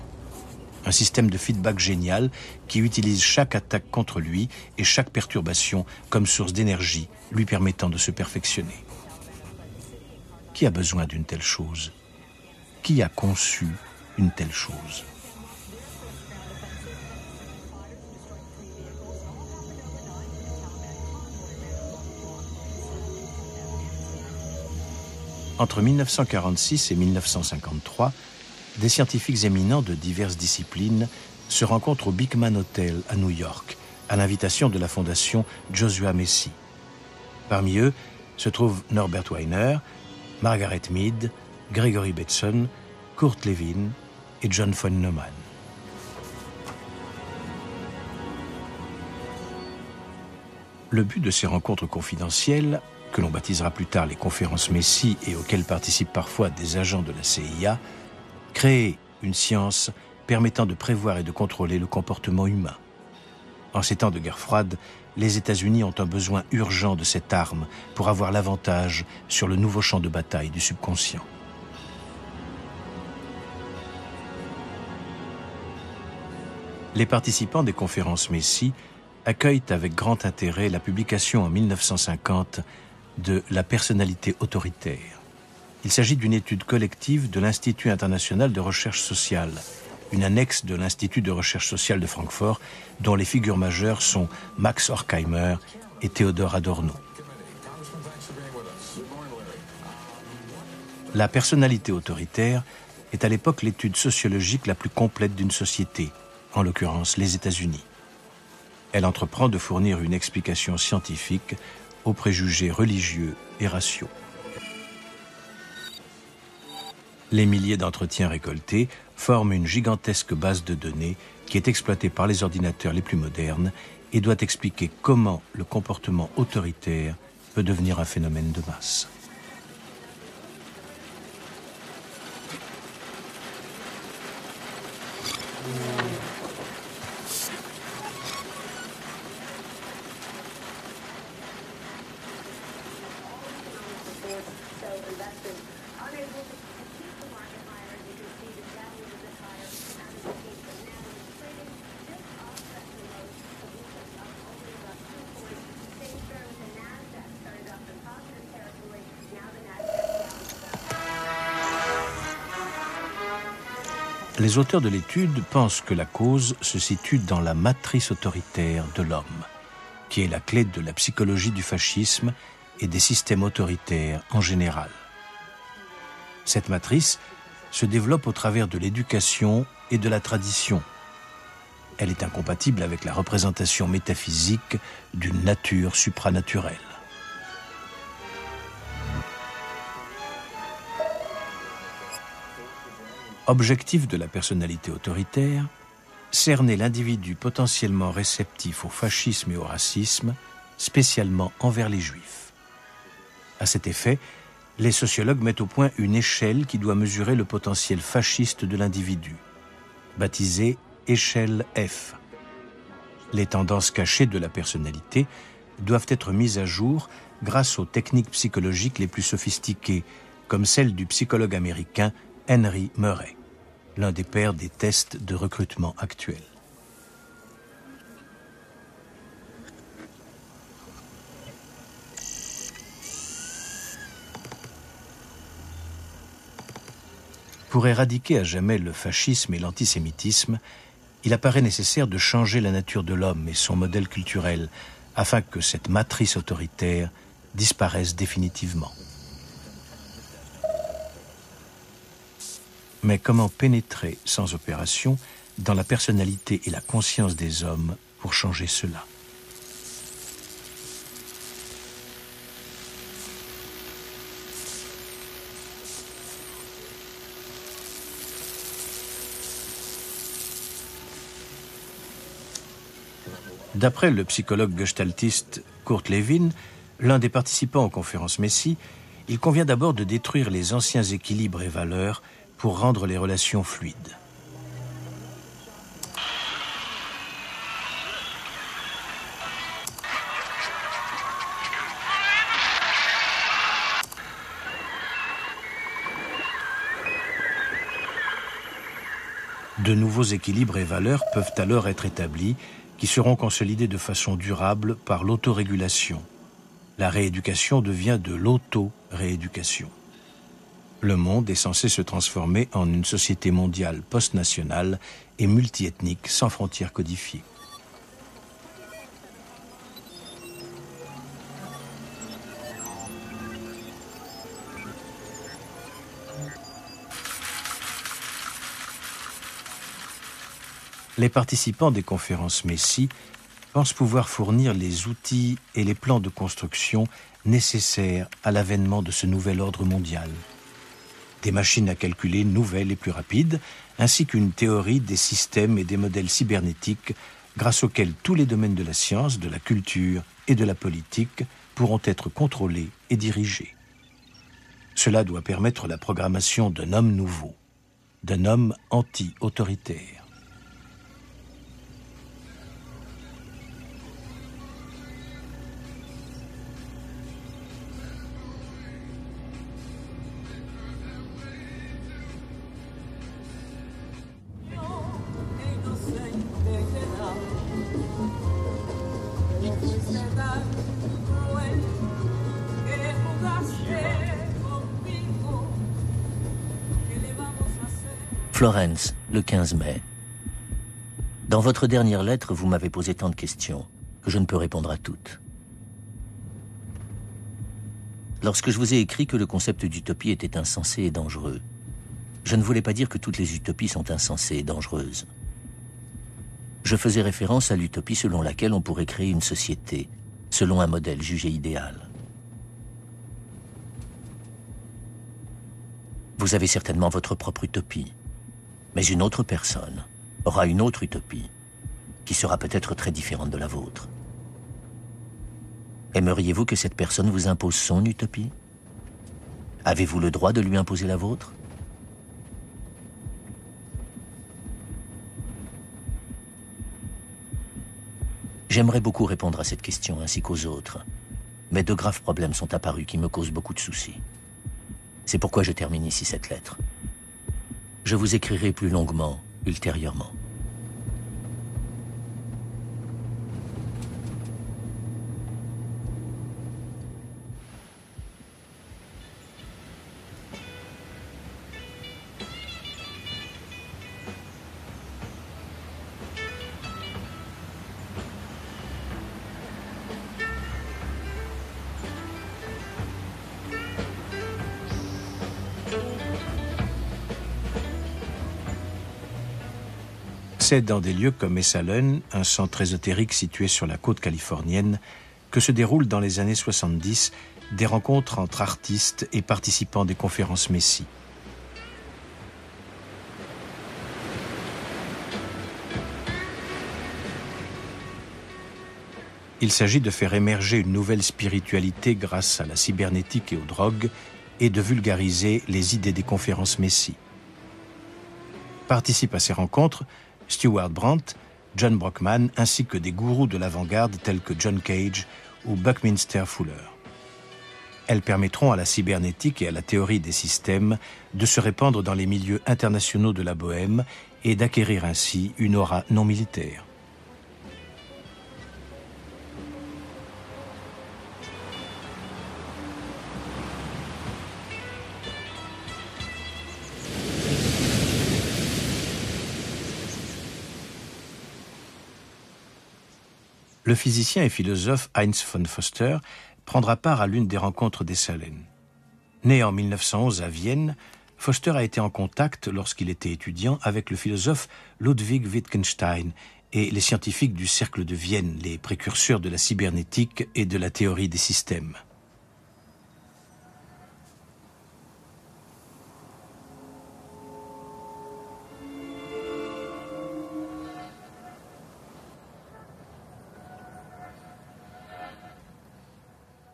Un système de feedback génial qui utilise chaque attaque contre lui et chaque perturbation comme source d'énergie lui permettant de se perfectionner. Qui a besoin d'une telle chose? Qui a conçu une telle chose? Entre 1946 et 1953, des scientifiques éminents de diverses disciplines se rencontrent au Beekman Hotel à New York, à l'invitation de la fondation Joshua Macy. Parmi eux se trouvent Norbert Wiener, Margaret Mead, Gregory Bateson, Kurt Lewin et John von Neumann. Le but de ces rencontres confidentielles, que l'on baptisera plus tard les conférences Macy et auxquelles participent parfois des agents de la CIA, créer une science permettant de prévoir et de contrôler le comportement humain. En ces temps de guerre froide, les États-Unis ont un besoin urgent de cette arme pour avoir l'avantage sur le nouveau champ de bataille du subconscient. Les participants des conférences Macy accueillent avec grand intérêt la publication en 1950 de La personnalité autoritaire. Il s'agit d'une étude collective de l'Institut international de recherche sociale, une annexe de l'Institut de recherche sociale de Francfort, dont les figures majeures sont Max Horkheimer et Theodor Adorno. La personnalité autoritaire est à l'époque l'étude sociologique la plus complète d'une société, en l'occurrence les États-Unis. Elle entreprend de fournir une explication scientifique aux préjugés religieux et raciaux. Les milliers d'entretiens récoltés forment une gigantesque base de données qui est exploitée par les ordinateurs les plus modernes et doit expliquer comment le comportement autoritaire peut devenir un phénomène de masse. Les auteurs de l'étude pensent que la cause se situe dans la matrice autoritaire de l'homme, qui est la clé de la psychologie du fascisme et des systèmes autoritaires en général. Cette matrice se développe au travers de l'éducation et de la tradition. Elle est incompatible avec la représentation métaphysique d'une nature supranaturelle. Objectif de la personnalité autoritaire, cerner l'individu potentiellement réceptif au fascisme et au racisme, spécialement envers les Juifs. À cet effet, les sociologues mettent au point une échelle qui doit mesurer le potentiel fasciste de l'individu, baptisée échelle F. Les tendances cachées de la personnalité doivent être mises à jour grâce aux techniques psychologiques les plus sophistiquées, comme celle du psychologue américain Henry Murray, l'un des pères des tests de recrutement actuels. Pour éradiquer à jamais le fascisme et l'antisémitisme, il apparaît nécessaire de changer la nature de l'homme et son modèle culturel afin que cette matrice autoritaire disparaisse définitivement. Mais comment pénétrer sans opération dans la personnalité et la conscience des hommes pour changer cela ? D'après le psychologue gestaltiste Kurt Lewin, l'un des participants aux conférences Macy, il convient d'abord de détruire les anciens équilibres et valeurs pour rendre les relations fluides. De nouveaux équilibres et valeurs peuvent alors être établis, qui seront consolidés de façon durable par l'autorégulation. La rééducation devient de l'auto-rééducation. Le monde est censé se transformer en une société mondiale post-nationale et multiethnique sans frontières codifiées. les participants des conférences Messie pensent pouvoir fournir les outils et les plans de construction nécessaires à l'avènement de ce nouvel ordre mondial. Des machines à calculer nouvelles et plus rapides, ainsi qu'une théorie des systèmes et des modèles cybernétiques grâce auxquels tous les domaines de la science, de la culture et de la politique pourront être contrôlés et dirigés. Cela doit permettre la programmation d'un homme nouveau, d'un homme anti-autoritaire. Florence, le 15 mai. Dans votre dernière lettre, vous m'avez posé tant de questions que je ne peux répondre à toutes. Lorsque je vous ai écrit que le concept d'utopie était insensé et dangereux, je ne voulais pas dire que toutes les utopies sont insensées et dangereuses. Je faisais référence à l'utopie selon laquelle on pourrait créer une société, selon un modèle jugé idéal. Vous avez certainement votre propre utopie. Mais une autre personne aura une autre utopie, qui sera peut-être très différente de la vôtre. Aimeriez-vous que cette personne vous impose son utopie? Avez-vous le droit de lui imposer la vôtre? J'aimerais beaucoup répondre à cette question ainsi qu'aux autres, mais de graves problèmes sont apparus qui me causent beaucoup de soucis. C'est pourquoi je termine ici cette lettre. Je vous écrirai plus longuement, ultérieurement. C'est dans des lieux comme Esalen, un centre ésotérique situé sur la côte californienne, que se déroulent dans les années 70 des rencontres entre artistes et participants des conférences Messie. Il s'agit de faire émerger une nouvelle spiritualité grâce à la cybernétique et aux drogues et de vulgariser les idées des conférences Messie. Participent à ces rencontres Stewart Brandt, John Brockman, ainsi que des gourous de l'avant-garde tels que John Cage ou Buckminster Fuller. Elles permettront à la cybernétique et à la théorie des systèmes de se répandre dans les milieux internationaux de la bohème et d'acquérir ainsi une aura non militaire. Le physicien et philosophe Heinz von Foster prendra part à l'une des rencontres d'Esalen. Né en 1911 à Vienne, Foster a été en contact, lorsqu'il était étudiant, avec le philosophe Ludwig Wittgenstein et les scientifiques du Cercle de Vienne, les précurseurs de la cybernétique et de la théorie des systèmes.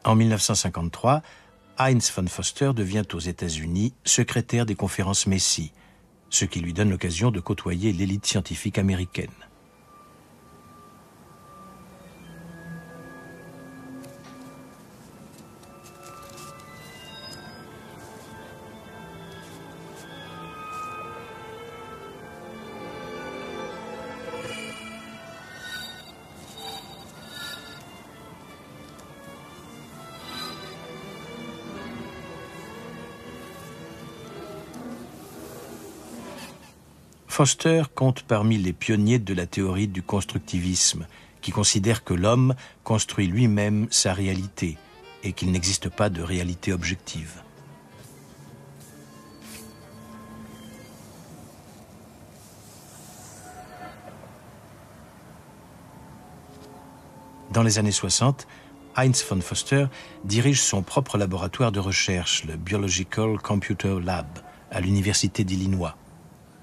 En 1953, Heinz von Foster devient aux États-Unis secrétaire des conférences Messie, ce qui lui donne l'occasion de côtoyer l'élite scientifique américaine. Foster compte parmi les pionniers de la théorie du constructivisme, qui considère que l'homme construit lui-même sa réalité et qu'il n'existe pas de réalité objective. Dans les années 60, Heinz von Foster dirige son propre laboratoire de recherche, le Biological Computer Lab, à l'Université d'Illinois.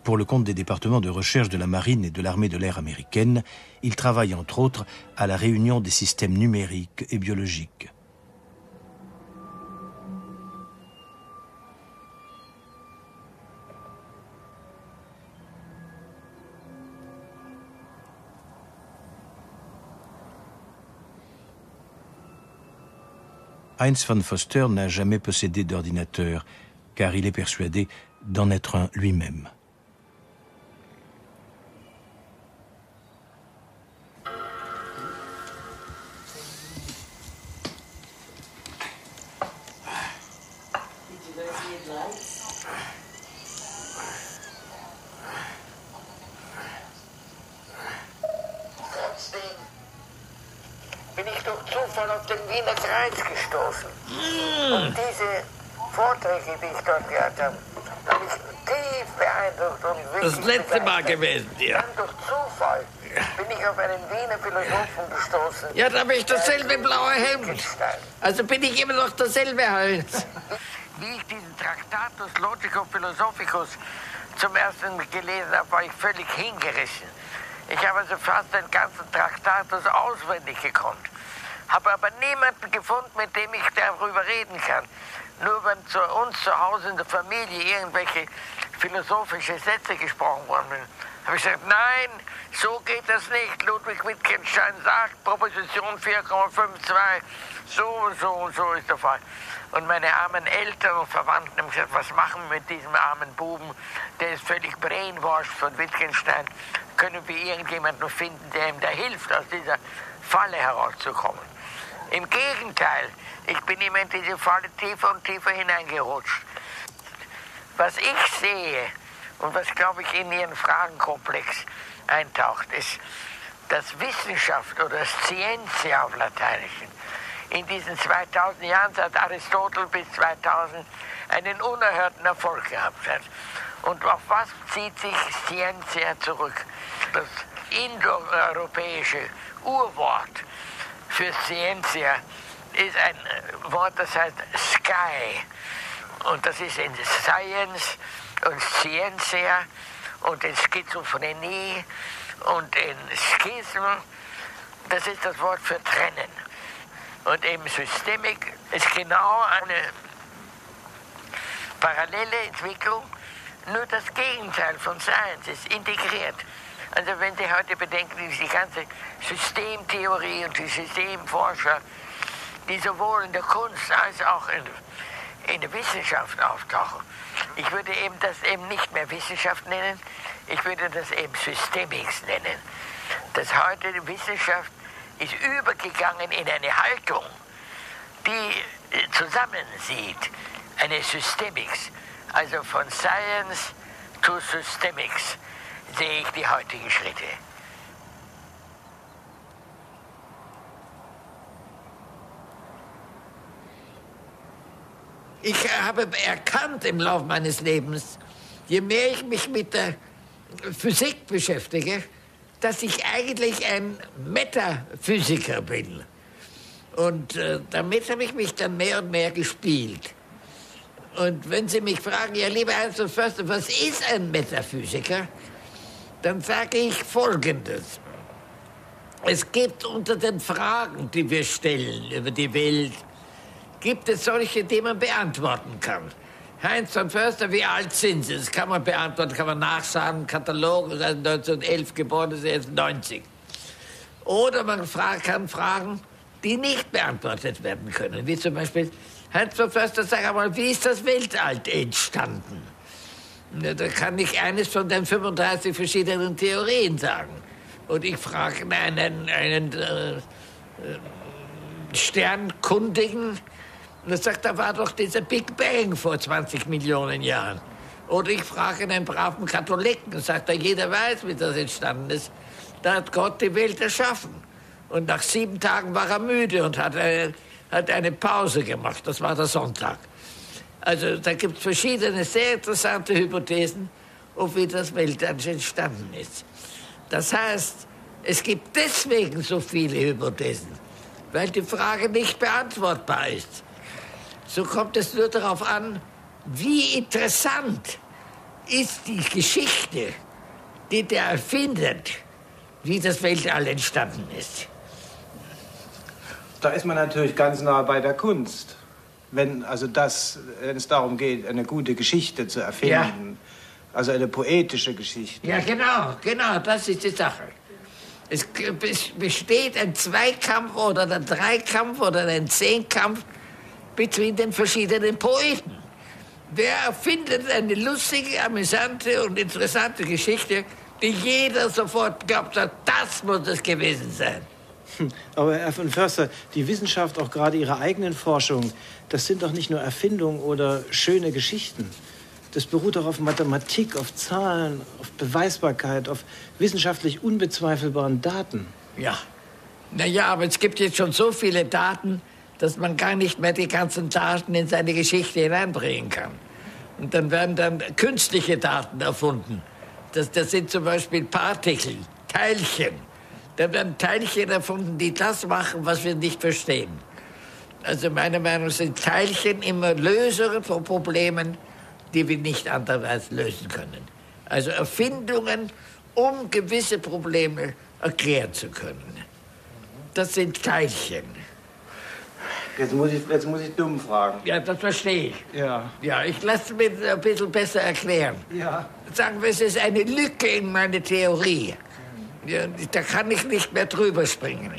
Pour le compte des départements de recherche de la marine et de l'armée de l'air américaine, il travaille entre autres à la réunion des systèmes numériques et biologiques. Heinz von Foster n'a jamais possédé d'ordinateur, car il est persuadé d'en être un lui-même. Bin ich durch Zufall auf den Wiener Kreis gestoßen. Und diese Vorträge, die ich dort gehört habe, habe ich tief beeindruckt und wirklich das letzte Mal gewesen, ja. Dann durch Zufall bin ich auf einen Wiener Philosophen gestoßen. Ja, da habe ich dasselbe blaue Hemd. Also bin ich immer noch derselbe Heinz. Wie ich diesen Tractatus Logico Philosophicus zum ersten Mal gelesen habe, war ich völlig hingerissen. Ich habe also fast den ganzen Traktatus auswendig gekonnt. Habe aber niemanden gefunden, mit dem ich darüber reden kann. Nur wenn zu uns zu Hause in der Familie irgendwelche philosophische Sätze gesprochen worden sind, habe ich gesagt, nein, so geht das nicht. Ludwig Wittgenstein sagt, Proposition 4,52, so ist der Fall. Und meine armen Eltern und Verwandten haben gesagt, was machen wir mit diesem armen Buben? Der ist völlig brainwashed von Wittgenstein. Können wir irgendjemanden finden, der ihm da hilft, aus dieser Falle herauszukommen? Im Gegenteil, ich bin immer in diese Falle tiefer und tiefer hineingerutscht. Was ich sehe und was, glaube ich, in Ihren Fragenkomplex eintaucht, ist, dass Wissenschaft oder Scientia auf Lateinischen in diesen 2000 Jahren, seit Aristotel bis 2000, einen unerhörten Erfolg gehabt hat. Und auf was zieht sich Scientia zurück? Das indoeuropäische Urwort für Scientia ist ein Wort, das heißt Sky. Und das ist in Science und Scientia und in Schizophrenie und in Schism. Das ist das Wort für trennen. Und eben Systemik ist genau eine parallele Entwicklung, nur das Gegenteil von Science ist integriert. Also wenn Sie heute bedenken, die ganze Systemtheorie und die Systemforscher, die sowohl in der Kunst als auch in der Wissenschaft auftauchen. Ich würde eben das eben nicht mehr Wissenschaft nennen, ich würde das eben Systemics nennen. Dass heute die Wissenschaft ist übergegangen in eine Haltung, die zusammensieht, eine Systemics, also von Science to Systemics sehe ich die heutigen Schritte. Ich habe erkannt im Laufe meines Lebens, je mehr ich mich mit der Physik beschäftige, dass ich eigentlich ein Metaphysiker bin. Und damit habe ich mich dann mehr und mehr gespielt. Und wenn Sie mich fragen, ja, lieber Heinz von Foster, was ist ein Metaphysiker? Dann sage ich Folgendes. Es gibt unter den Fragen, die wir stellen über die Welt, gibt es solche, die man beantworten kann. Heinz von Foster, wie alt sind Sie? Das kann man beantworten, kann man nachschauen, Katalog, das heißt 1911 geboren, ist jetzt 90. Oder man kann Fragen, die nicht beantwortet werden können. Wie zum Beispiel, Heinz von Foster, sag einmal, wie ist das Weltall entstanden? Da kann ich eines von den 35 verschiedenen Theorien sagen. Und ich frage einen Sternkundigen, und er sagt, da war doch dieser Big Bang vor 20 Millionen Jahren. Oder ich frage einen braven Katholiken und sagt, jeder weiß, wie das entstanden ist. Da hat Gott die Welt erschaffen. Und nach 7 Tagen war er müde und hat eine Pause gemacht. Das war der Sonntag. Also da gibt es verschiedene sehr interessante Hypothesen, wie das Weltall entstanden ist. Das heißt, Es gibt deswegen so viele Hypothesen, weil die Frage nicht beantwortbar ist. So kommt es nur darauf an, wie interessant ist die Geschichte, die der erfindet, wie das Weltall entstanden ist. Da ist man natürlich ganz nah bei der Kunst. Wenn es darum geht, eine gute Geschichte zu erfinden, ja. Also eine poetische Geschichte. Ja, genau, das ist die Sache. Es besteht ein Zweikampf oder ein Dreikampf oder ein Zehnkampf zwischen den verschiedenen Poeten. Wer erfindet eine lustige, amüsante und interessante Geschichte, die jeder sofort glaubt, das muss es gewesen sein. Aber Herr von Förster, die Wissenschaft, auch gerade Ihre eigenen Forschungen, das sind doch nicht nur Erfindungen oder schöne Geschichten. Das beruht doch auf Mathematik, auf Zahlen, auf Beweisbarkeit, auf wissenschaftlich unbezweifelbaren Daten. Ja, naja, aber es gibt jetzt schon so viele Daten, dass man gar nicht mehr die ganzen Daten in seine Geschichte hineinbringen kann. Und dann werden dann künstliche Daten erfunden. Das sind zum Beispiel Partikel, Teilchen. Da werden Teilchen erfunden, die das machen, was wir nicht verstehen. Also meiner Meinung nach sind Teilchen immer Lösungen von Problemen, die wir nicht anderweitig lösen können. Also Erfindungen, um gewisse Probleme erklären zu können. Das sind Teilchen. Jetzt muss ich dumm fragen. Ja, das verstehe ich. Ja. Ja, ich lasse es mir ein bisschen besser erklären. Ja. Sagen wir, es ist eine Lücke in meiner Theorie. Ja, da kann ich nicht mehr drüber springen.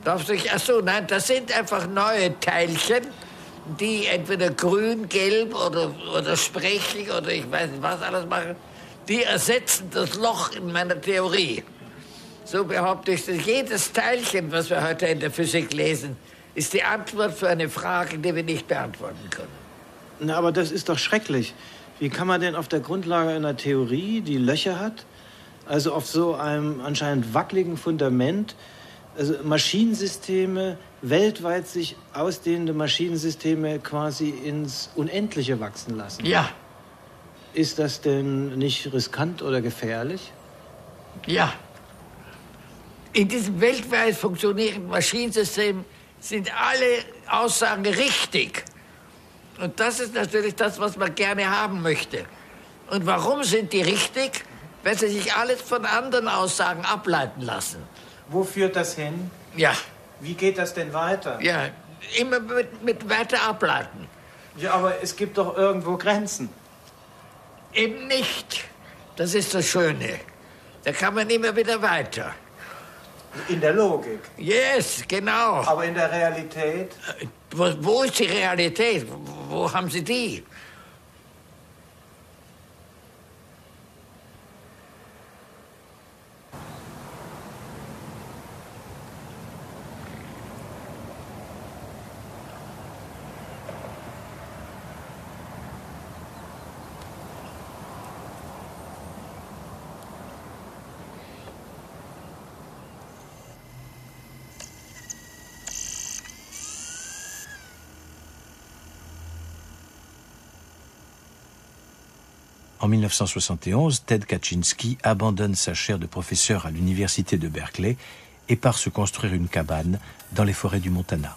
Ach so, nein, das sind einfach neue Teilchen, die entweder grün, gelb oder sprechig oder ich weiß nicht was alles machen. Die ersetzen das Loch in meiner Theorie. So behaupte ich, dass jedes Teilchen, was wir heute in der Physik lesen, ist die Antwort für eine Frage, die wir nicht beantworten können. Na, aber das ist doch schrecklich. Wie kann man denn auf der Grundlage einer Theorie, die Löcher hat, also auf so einem anscheinend wackeligen Fundament, also Maschinensysteme, weltweit sich ausdehnende Maschinensysteme quasi ins Unendliche wachsen lassen? Ja. Ist das denn nicht riskant oder gefährlich? Ja. In diesem weltweit funktionierenden Maschinensystem sind alle Aussagen richtig. Und das ist natürlich das, was man gerne haben möchte. Und warum sind die richtig? Weil sie sich alles von anderen Aussagen ableiten lassen. Wo führt das hin? Ja. Wie geht das denn weiter? Ja, immer mit weiter ableiten. Ja, aber es gibt doch irgendwo Grenzen. Eben nicht. Das ist das Schöne. Da kann man immer wieder weiter. In der Logik? Yes, genau. Aber in der Realität? Wo ist die Realität? Wo haben Sie die? En 1971, Ted Kaczynski abandonne sa chaire de professeur à l'université de Berkeley et part se construire une cabane dans les forêts du Montana.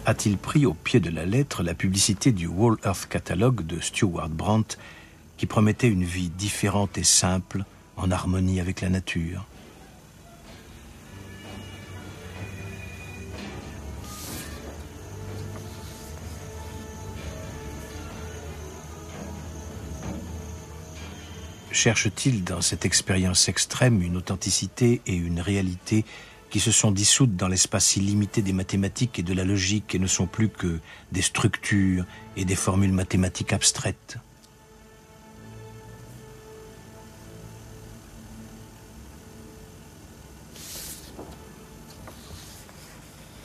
A-t-il pris au pied de la lettre la publicité du Whole Earth Catalogue de Stewart Brand qui promettait une vie différente et simple en harmonie avec la nature? Cherche-t-il dans cette expérience extrême une authenticité et une réalité qui se sont dissoutes dans l'espace illimité des mathématiques et de la logique et ne sont plus que des structures et des formules mathématiques abstraites?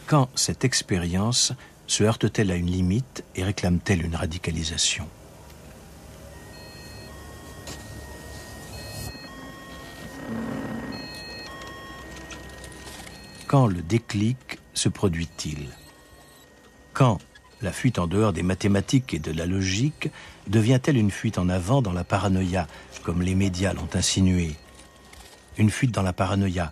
Quand cette expérience se heurte-t-elle à une limite et réclame-t-elle une radicalisation? Quand le déclic se produit-il? Quand la fuite en dehors des mathématiques et de la logique devient-elle une fuite en avant dans la paranoïa, comme les médias l'ont insinué? Une fuite dans la paranoïa,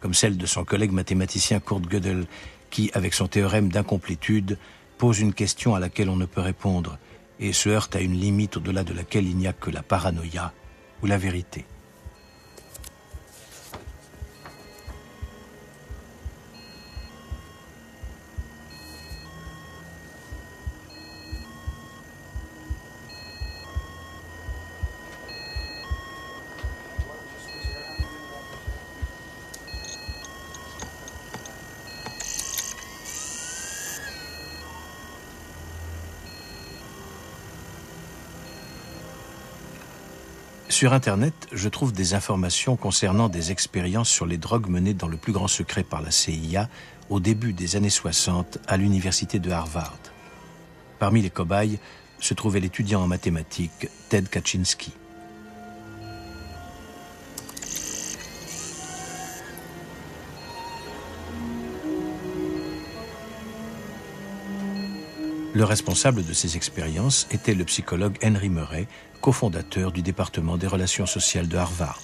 comme celle de son collègue mathématicien Kurt Gödel, qui, avec son théorème d'incomplétude, pose une question à laquelle on ne peut répondre et se heurte à une limite au-delà de laquelle il n'y a que la paranoïa ou la vérité. Sur Internet, je trouve des informations concernant des expériences sur les drogues menées dans le plus grand secret par la CIA au début des années 60 à l'université de Harvard. Parmi les cobayes se trouvait l'étudiant en mathématiques Ted Kaczynski. Le responsable de ces expériences était le psychologue Henry Murray, cofondateur du département des relations sociales de Harvard.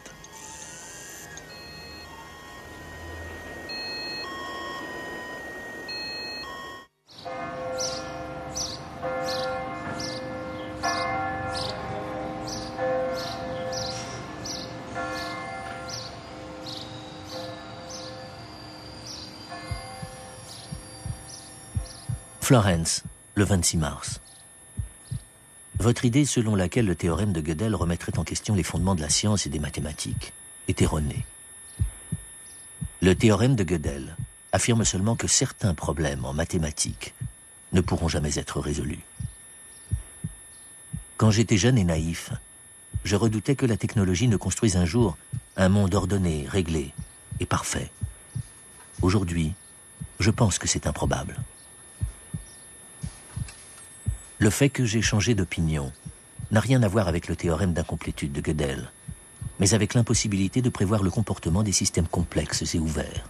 Florence, le 26 mars. Votre idée selon laquelle le théorème de Gödel remettrait en question les fondements de la science et des mathématiques est erronée. Le théorème de Gödel affirme seulement que certains problèmes en mathématiques ne pourront jamais être résolus. Quand j'étais jeune et naïf, je redoutais que la technologie ne construise un jour un monde ordonné, réglé et parfait. Aujourd'hui, je pense que c'est improbable. Le fait que j'ai changé d'opinion n'a rien à voir avec le théorème d'incomplétude de Gödel, mais avec l'impossibilité de prévoir le comportement des systèmes complexes et ouverts.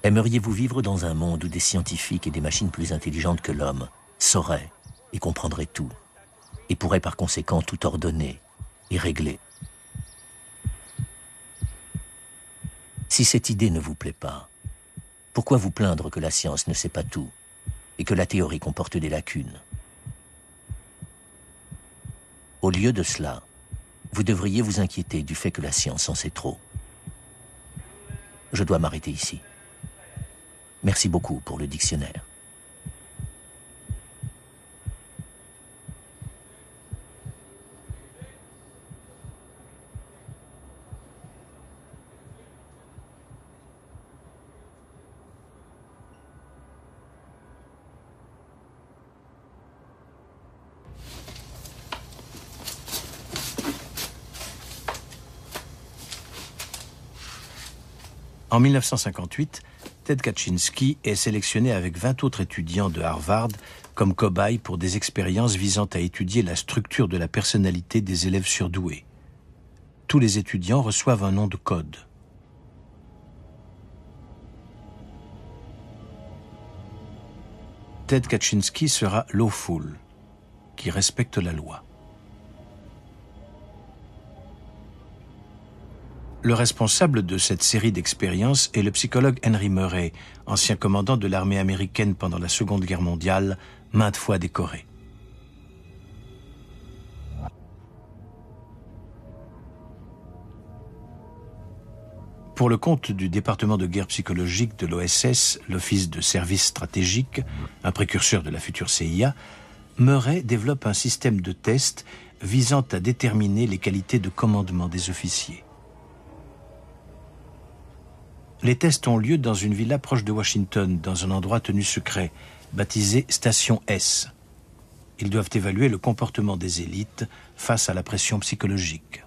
Aimeriez-vous vivre dans un monde où des scientifiques et des machines plus intelligentes que l'homme sauraient et comprendraient tout, et pourraient par conséquent tout ordonner et régler? Si cette idée ne vous plaît pas, pourquoi vous plaindre que la science ne sait pas tout et que la théorie comporte des lacunes? Au lieu de cela, vous devriez vous inquiéter du fait que la science en sait trop. Je dois m'arrêter ici. Merci beaucoup pour le dictionnaire. En 1958, Ted Kaczynski est sélectionné avec 20 autres étudiants de Harvard comme cobayes pour des expériences visant à étudier la structure de la personnalité des élèves surdoués. Tous les étudiants reçoivent un nom de code. Ted Kaczynski sera lawful, qui respecte la loi. Le responsable de cette série d'expériences est le psychologue Henry Murray, ancien commandant de l'armée américaine pendant la Seconde Guerre mondiale, maintes fois décoré. Pour le compte du département de guerre psychologique de l'OSS, l'Office de service stratégique, un précurseur de la future CIA, Murray développe un système de tests visant à déterminer les qualités de commandement des officiers. Les tests ont lieu dans une villa proche de Washington, dans un endroit tenu secret, baptisé Station S. Ils doivent évaluer le comportement des élites face à la pression psychologique.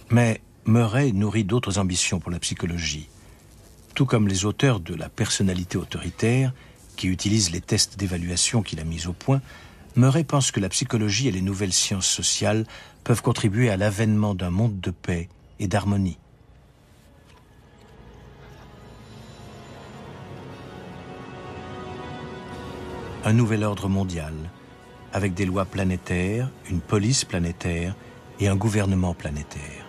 Mais Murray nourrit d'autres ambitions pour la psychologie. Tout comme les auteurs de La personnalité autoritaire, qui utilisent les tests d'évaluation qu'il a mis au point, Murray pense que la psychologie et les nouvelles sciences sociales peuvent contribuer à l'avènement d'un monde de paix et d'harmonie. Un nouvel ordre mondial, avec des lois planétaires, une police planétaire et un gouvernement planétaire.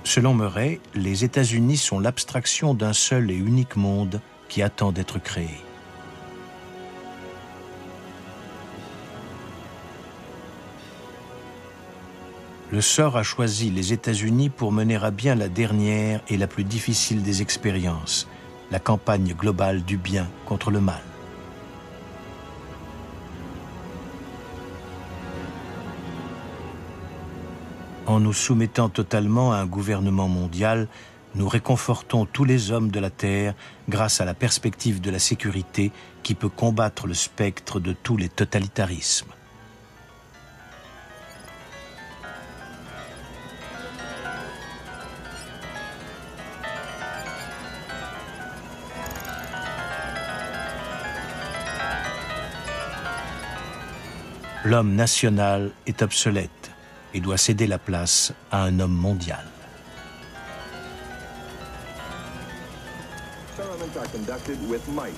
Selon Murray, les États-Unis sont l'abstraction d'un seul et unique monde qui attend d'être créé. Le sort a choisi les États-Unis pour mener à bien la dernière et la plus difficile des expériences, la campagne globale du bien contre le mal. En nous soumettant totalement à un gouvernement mondial, nous réconfortons tous les hommes de la Terre grâce à la perspective de la sécurité qui peut combattre le spectre de tous les totalitarismes. L'homme national est obsolète et doit céder la place à un homme mondial. Experiments are conducted with mice.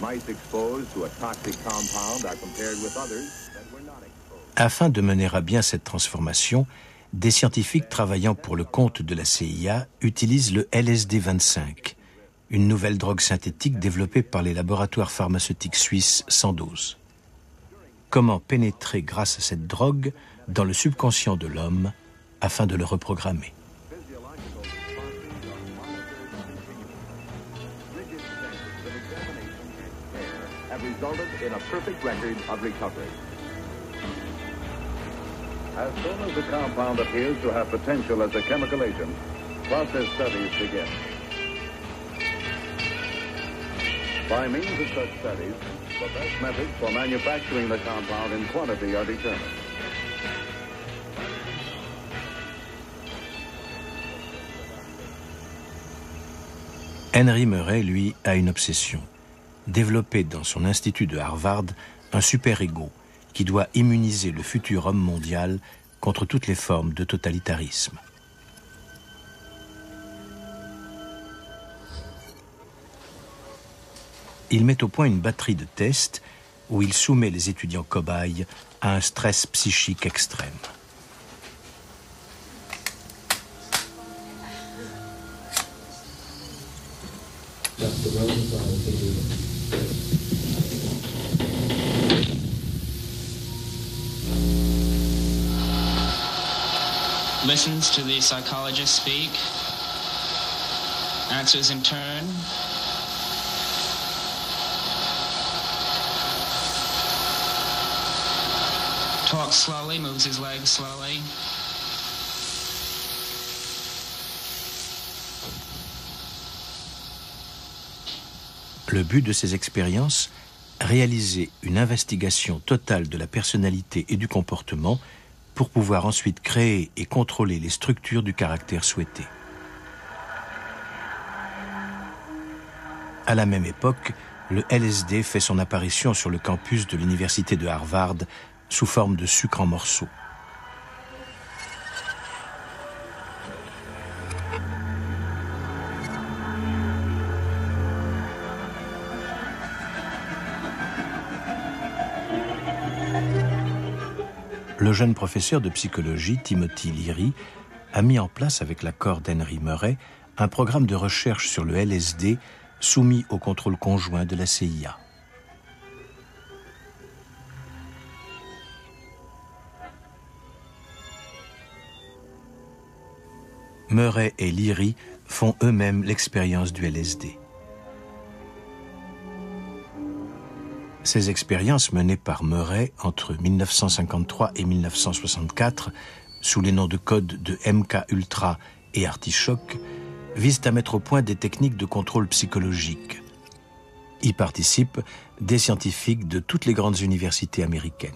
Mice exposed to a toxic compound are compared with others that were not exposed. Afin de mener à bien cette transformation, des scientifiques travaillant pour le compte de la CIA utilisent le LSD-25, une nouvelle drogue synthétique développée par les laboratoires pharmaceutiques suisses Sandoz. Comment pénétrer grâce à cette drogue dans le subconscient de l'homme afin de le reprogrammer. Have resulted in a perfect record of recovery. As soon as the compound appears to have potential as a chemical agent, process studies begin. By means of such studies, the best methods for manufacturing the compound in quantity are determined. Henry Murray, lui, a une obsession. Développer dans son institut de Harvard un super-ego qui doit immuniser le futur homme mondial contre toutes les formes de totalitarisme. Il met au point une batterie de tests où il soumet les étudiants cobayes à un stress psychique extrême. Listens to the psychologist speak, answers in turn, talks slowly, moves his legs slowly. Le but de ces expériences, réaliser une investigation totale de la personnalité et du comportement pour pouvoir ensuite créer et contrôler les structures du caractère souhaité. À la même époque, le LSD fait son apparition sur le campus de l'université de Harvard sous forme de sucre en morceaux. Le jeune professeur de psychologie, Timothy Leary, a mis en place avec l'accord d'Henry Murray un programme de recherche sur le LSD soumis au contrôle conjoint de la CIA. Murray et Leary font eux-mêmes l'expérience du LSD. Ces expériences menées par Murray entre 1953 et 1964, sous les noms de code de MK-Ultra et Artichoke, visent à mettre au point des techniques de contrôle psychologique. Y participent des scientifiques de toutes les grandes universités américaines.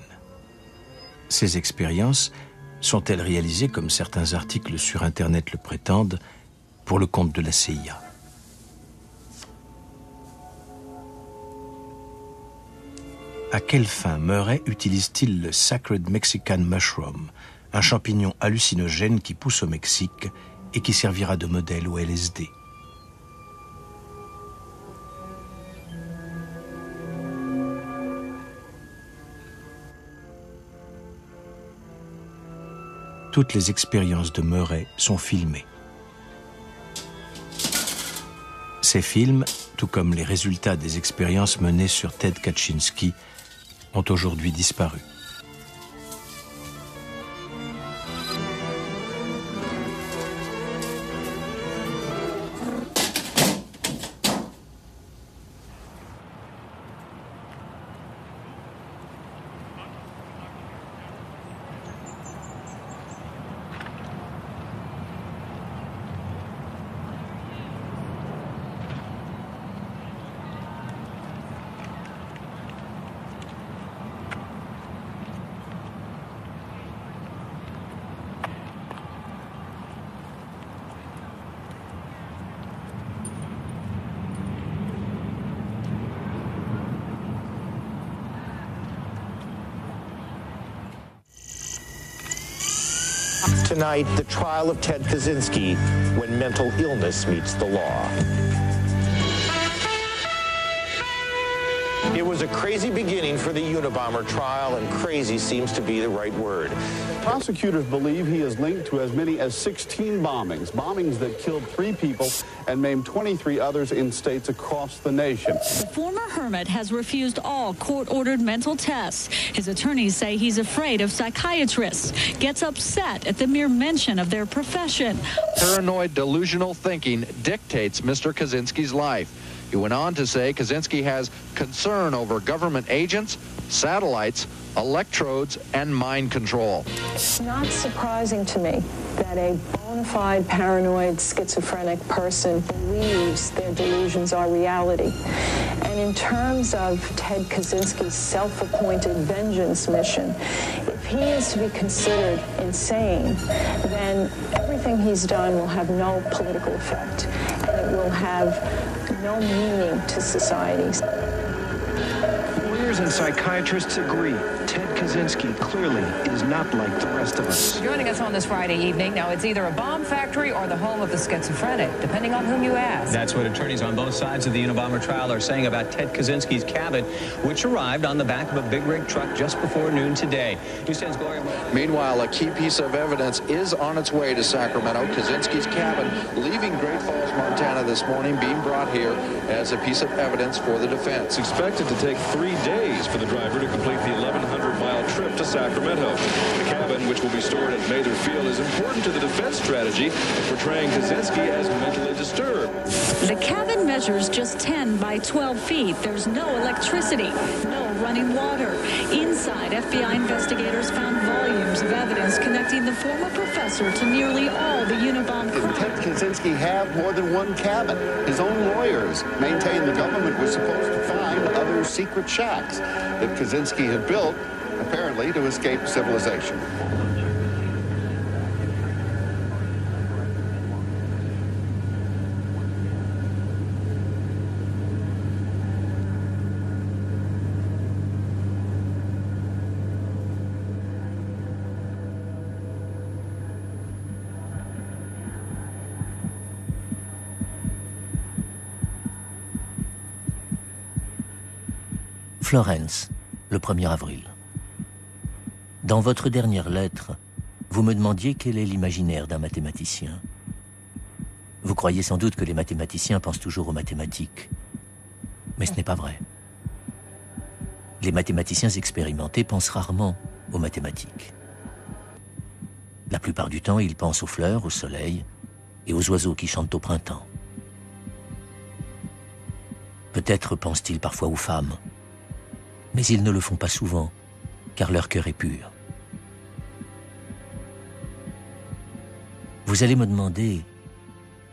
Ces expériences sont-elles réalisées, comme certains articles sur Internet le prétendent, pour le compte de la CIA? À quelle fin Murray utilise-t-il le Sacred Mexican Mushroom, un champignon hallucinogène qui pousse au Mexique et qui servira de modèle au LSD? Toutes les expériences de Murray sont filmées. Ces films, tout comme les résultats des expériences menées sur Ted Kaczynski, ont aujourd'hui disparu. Tonight, the trial of Ted Kaczynski when mental illness meets the law. It was a crazy beginning for the Unabomber trial, and crazy seems to be the right word. Prosecutors believe he is linked to as many as 16 bombings that killed 3 people and maimed 23 others in states across the nation. The former hermit has refused all court-ordered mental tests. His attorneys say he's afraid of psychiatrists, gets upset at the mere mention of their profession. Paranoid delusional thinking dictates Mr. Kaczynski's life. He went on to say Kaczynski has concern over government agents, satellites, electrodes, and mind control. It's not surprising to me that a bona fide paranoid schizophrenic person believes their delusions are reality. And in terms of Ted Kaczynski's self-appointed vengeance mission, if he is to be considered insane, then everything he's done will have no political effect, and it will have no meaning to society. Lawyers and psychiatrists agree. Ted Kaczynski clearly is not like the rest of us. Joining us on this Friday evening, now it's either a bomb factory or the home of the schizophrenic, depending on whom you ask. That's what attorneys on both sides of the Unabomber trial are saying about Ted Kaczynski's cabin, which arrived on the back of a big rig truck just before noon today. News 10's Gloria. Meanwhile, a key piece of evidence is on its way to Sacramento. Kaczynski's cabin leaving Great Falls, Montana this morning, being brought here as a piece of evidence for the defense. It's expected to take 3 days for the driver to complete the 1,100-mile trip to Sacramento. The cabin, which will be stored at Mather Field, is important to the defense strategy of portraying Kaczynski as mentally disturbed. The cabin measures just 10 by 12 feet. There's no electricity, no running water. Inside, FBI investigators found volumes of evidence connecting the former professor to nearly all the Unabomber crimes. Did Ted Kaczynski have more than one cabin? His own lawyers maintained the government was supposed to find other secret shacks that Kaczynski had built, apparently to escape civilization. Florence, le 1er avril. Dans votre dernière lettre, vous me demandiez quel est l'imaginaire d'un mathématicien. Vous croyez sans doute que les mathématiciens pensent toujours aux mathématiques. Mais ce n'est pas vrai. Les mathématiciens expérimentés pensent rarement aux mathématiques. La plupart du temps, ils pensent aux fleurs, au soleil et aux oiseaux qui chantent au printemps. Peut-être pensent-ils parfois aux femmes, mais ils ne le font pas souvent, car leur cœur est pur. Vous allez me demander,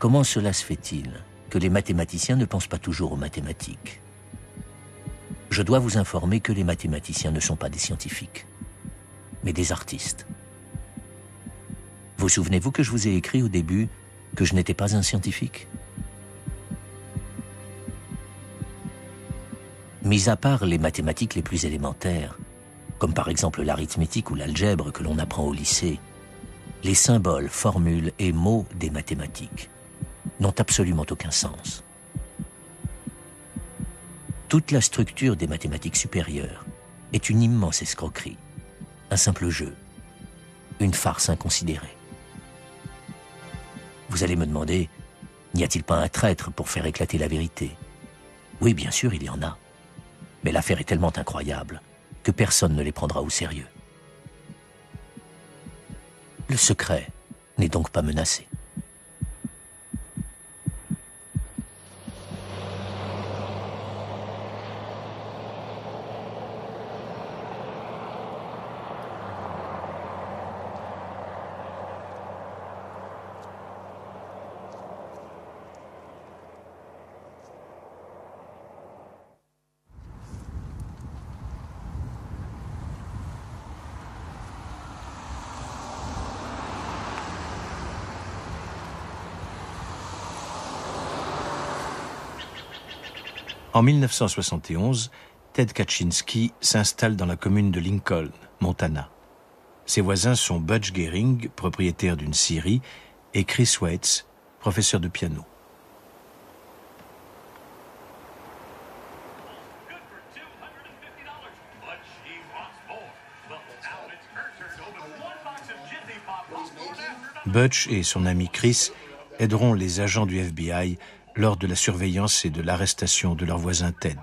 comment cela se fait-il que les mathématiciens ne pensent pas toujours aux mathématiques? Je dois vous informer que les mathématiciens ne sont pas des scientifiques, mais des artistes. Vous souvenez-vous que je vous ai écrit au début que je n'étais pas un scientifique? Mis à part les mathématiques les plus élémentaires, comme par exemple l'arithmétique ou l'algèbre que l'on apprend au lycée, les symboles, formules et mots des mathématiques n'ont absolument aucun sens. Toute la structure des mathématiques supérieures est une immense escroquerie, un simple jeu, une farce inconsidérée. Vous allez me demander, n'y a-t-il pas un traître pour faire éclater la vérité? Oui, bien sûr, il y en a. Mais l'affaire est tellement incroyable que personne ne les prendra au sérieux. Le secret n'est donc pas menacé. En 1971, Ted Kaczynski s'installe dans la commune de Lincoln, Montana. Ses voisins sont Butch Gehring, propriétaire d'une scierie, et Chris Weitz, professeur de piano. Butch et son ami Chris aideront les agents du FBI lors de la surveillance et de l'arrestation de leur voisin Ted.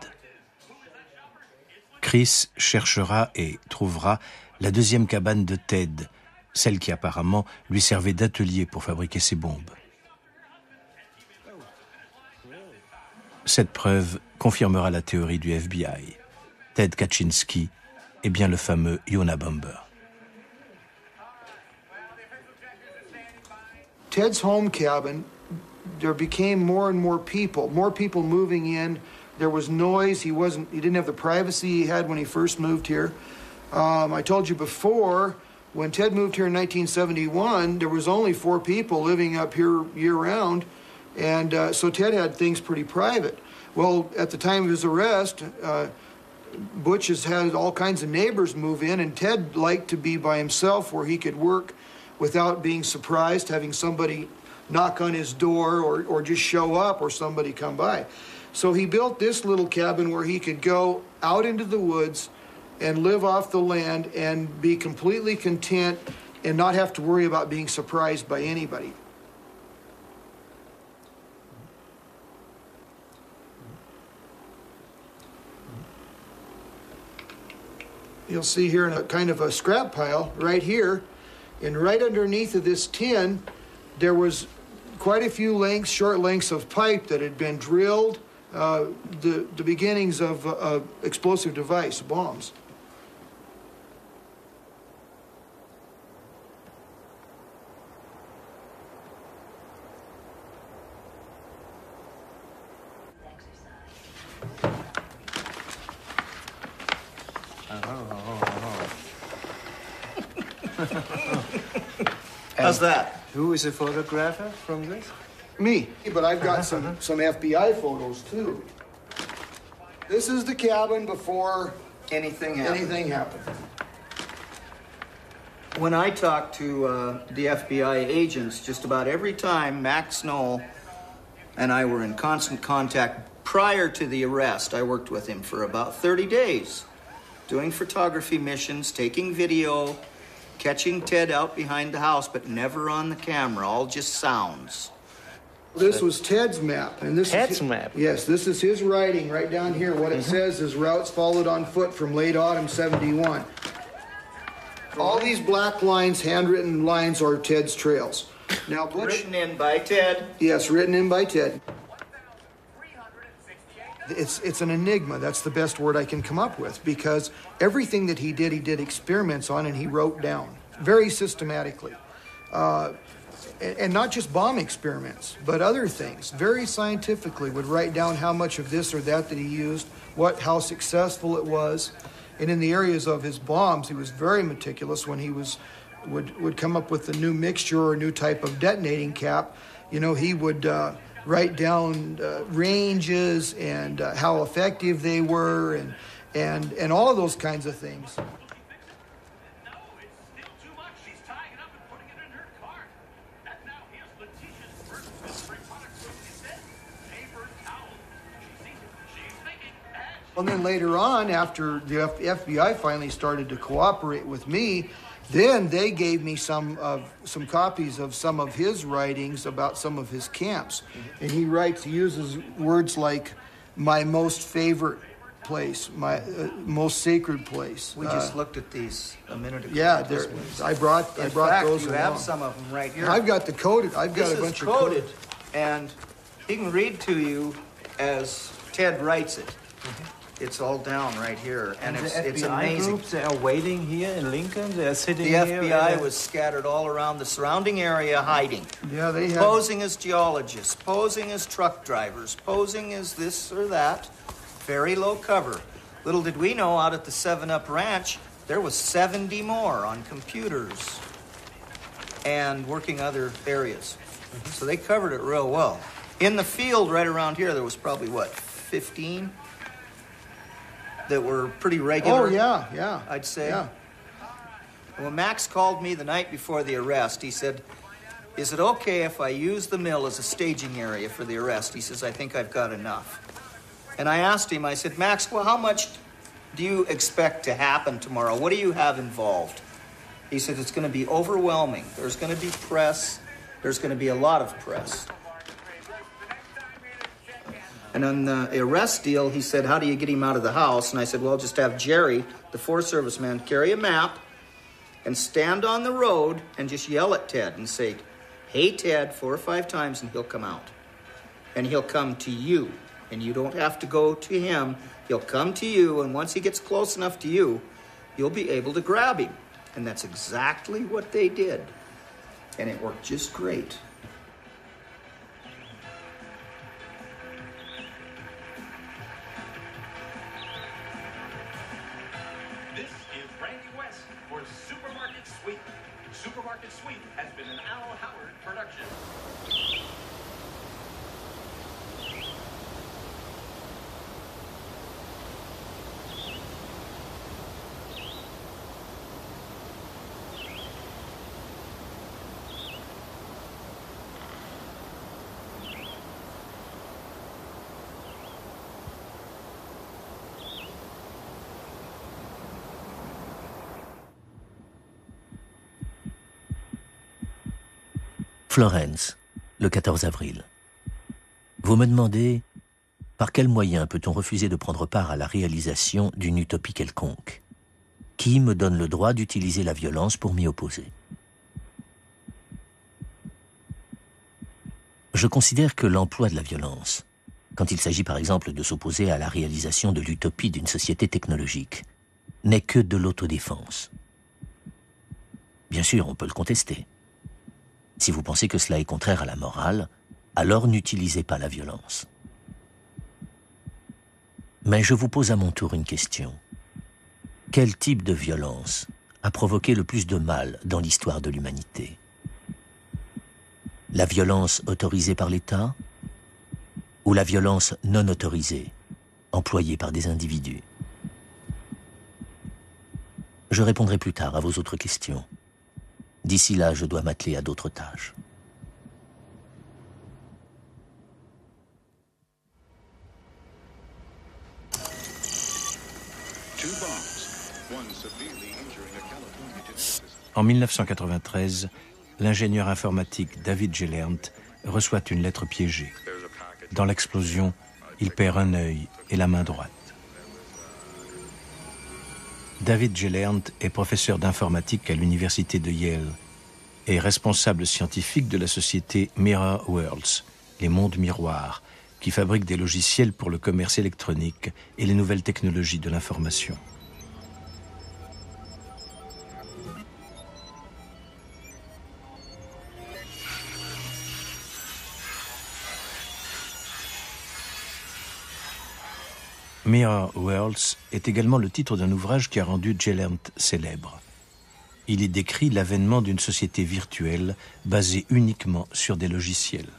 Chris cherchera et trouvera la deuxième cabane de Ted, celle qui apparemment lui servait d'atelier pour fabriquer ses bombes. Cette preuve confirmera la théorie du FBI. Ted Kaczynski est bien le fameux Unabomber. Ted's home cabin, there became more and more people moving in. There was noise. He didn't have the privacy he had when he first moved here. I told you before, when Ted moved here in 1971, there was only 4 people living up here year-round, and so Ted had things pretty private. Well, at the time of his arrest, Butch has had all kinds of neighbors move in, and Ted liked to be by himself where he could work without being surprised, having somebody knock on his door or just show up or somebody come by. So he built this little cabin where he could go out into the woods and live off the land and be completely content and not have to worry about being surprised by anybody. You'll see here in a kind of a scrap pile right here, and right underneath of this tin, there was quite a few short lengths of pipe that had been drilled, the beginnings of explosive device, bombs. How's that? Who is a photographer from this? Me, but I've got some FBI photos too. This is the cabin before anything happened. When I talked to the FBI agents, just about every time Max Knoll and I were in constant contact prior to the arrest, I worked with him for about 30 days, doing photography missions, taking video, catching Ted out behind the house, but never on the camera, all just sounds. This was Ted's map. And this Ted's is map? Yes, this is his writing right down here. What it says is routes followed on foot from late autumn 71. All these black lines, handwritten lines, are Ted's trails. Now, Butch, written in by Ted? Yes, written in by Ted. It's an enigma. That's the best word I can come up with, because everything that he did experiments on and he wrote down very systematically. and not just bomb experiments, but other things, very scientifically would write down how much of this or that he used, how successful it was. And in the areas of his bombs, he was very meticulous when he would come up with a new mixture or a new type of detonating cap. You know, he would write down ranges and how effective they were and all of those kinds of things. And then later on, after the FBI finally started to cooperate with me, then they gave me some copies of some of his writings about some of his camps. And he uses words like my most favorite place, my most sacred place. We just looked at these a minute ago. Yeah, I brought In those fact, you along. have some of them right here. I've got the coded. I've got This a bunch is of coded, and he can read to you as Ted writes it. It's all down right here, and it's FBI amazing. Groups, they are waiting here in Lincoln. They are sitting The here. FBI was scattered all around the surrounding area, hiding. Yeah, they had Posing as geologists, posing as truck drivers, posing as this or that. Very low cover. Little did we know, out at the 7-Up Ranch, there was 70 more on computers and working other areas. So they covered it real well. In the field right around here, there was probably, 15? That were pretty regular. Oh, yeah. I'd say. Yeah. And when Max called me the night before the arrest, he said, is it okay if I use the mill as a staging area for the arrest? He says, I think I've got enough. And I asked him, I said, Max, well, how much do you expect to happen tomorrow? What do you have involved? He said, it's going to be overwhelming. There's going to be press. There's going to be a lot of press. And on the arrest deal, he said, how do you get him out of the house? And I said, well, just have Jerry, the Forest Service man, carry a map and stand on the road and just yell at Ted and say, hey, Ted, 4 or 5 times, and he'll come out. And he'll come to you. And you don't have to go to him. He'll come to you, and once he gets close enough to you, you'll be able to grab him. And that's exactly what they did. And it worked just great. This is Randy West for Supermarket Sweep. Supermarket Sweep has been an Al Howard production. Florence, le 14 avril. Vous me demandez par quels moyens peut-on refuser de prendre part à la réalisation d'une utopie quelconque? Qui me donne le droit d'utiliser la violence pour m'y opposer? Je considère que l'emploi de la violence, quand il s'agit par exemple de s'opposer à la réalisation de l'utopie d'une société technologique, n'est que de l'autodéfense. Bien sûr, on peut le contester. Si vous pensez que cela est contraire à la morale, alors n'utilisez pas la violence. Mais je vous pose à mon tour une question. Quel type de violence a provoqué le plus de mal dans l'histoire de l'humanité? La violence autorisée par l'État ou la violence non autorisée, employée par des individus? Je répondrai plus tard à vos autres questions. D'ici là, je dois m'atteler à d'autres tâches. En 1993, l'ingénieur informatique David Gellert reçoit une lettre piégée. Dans l'explosion, il perd un œil et la main droite. David Gellert est professeur d'informatique à l'université de Yale et responsable scientifique de la société Mirror Worlds, les mondes miroirs, qui fabrique des logiciels pour le commerce électronique et les nouvelles technologies de l'information. Mirror Worlds est également le titre d'un ouvrage qui a rendu Gellert célèbre. Il y décrit l'avènement d'une société virtuelle basée uniquement sur des logiciels.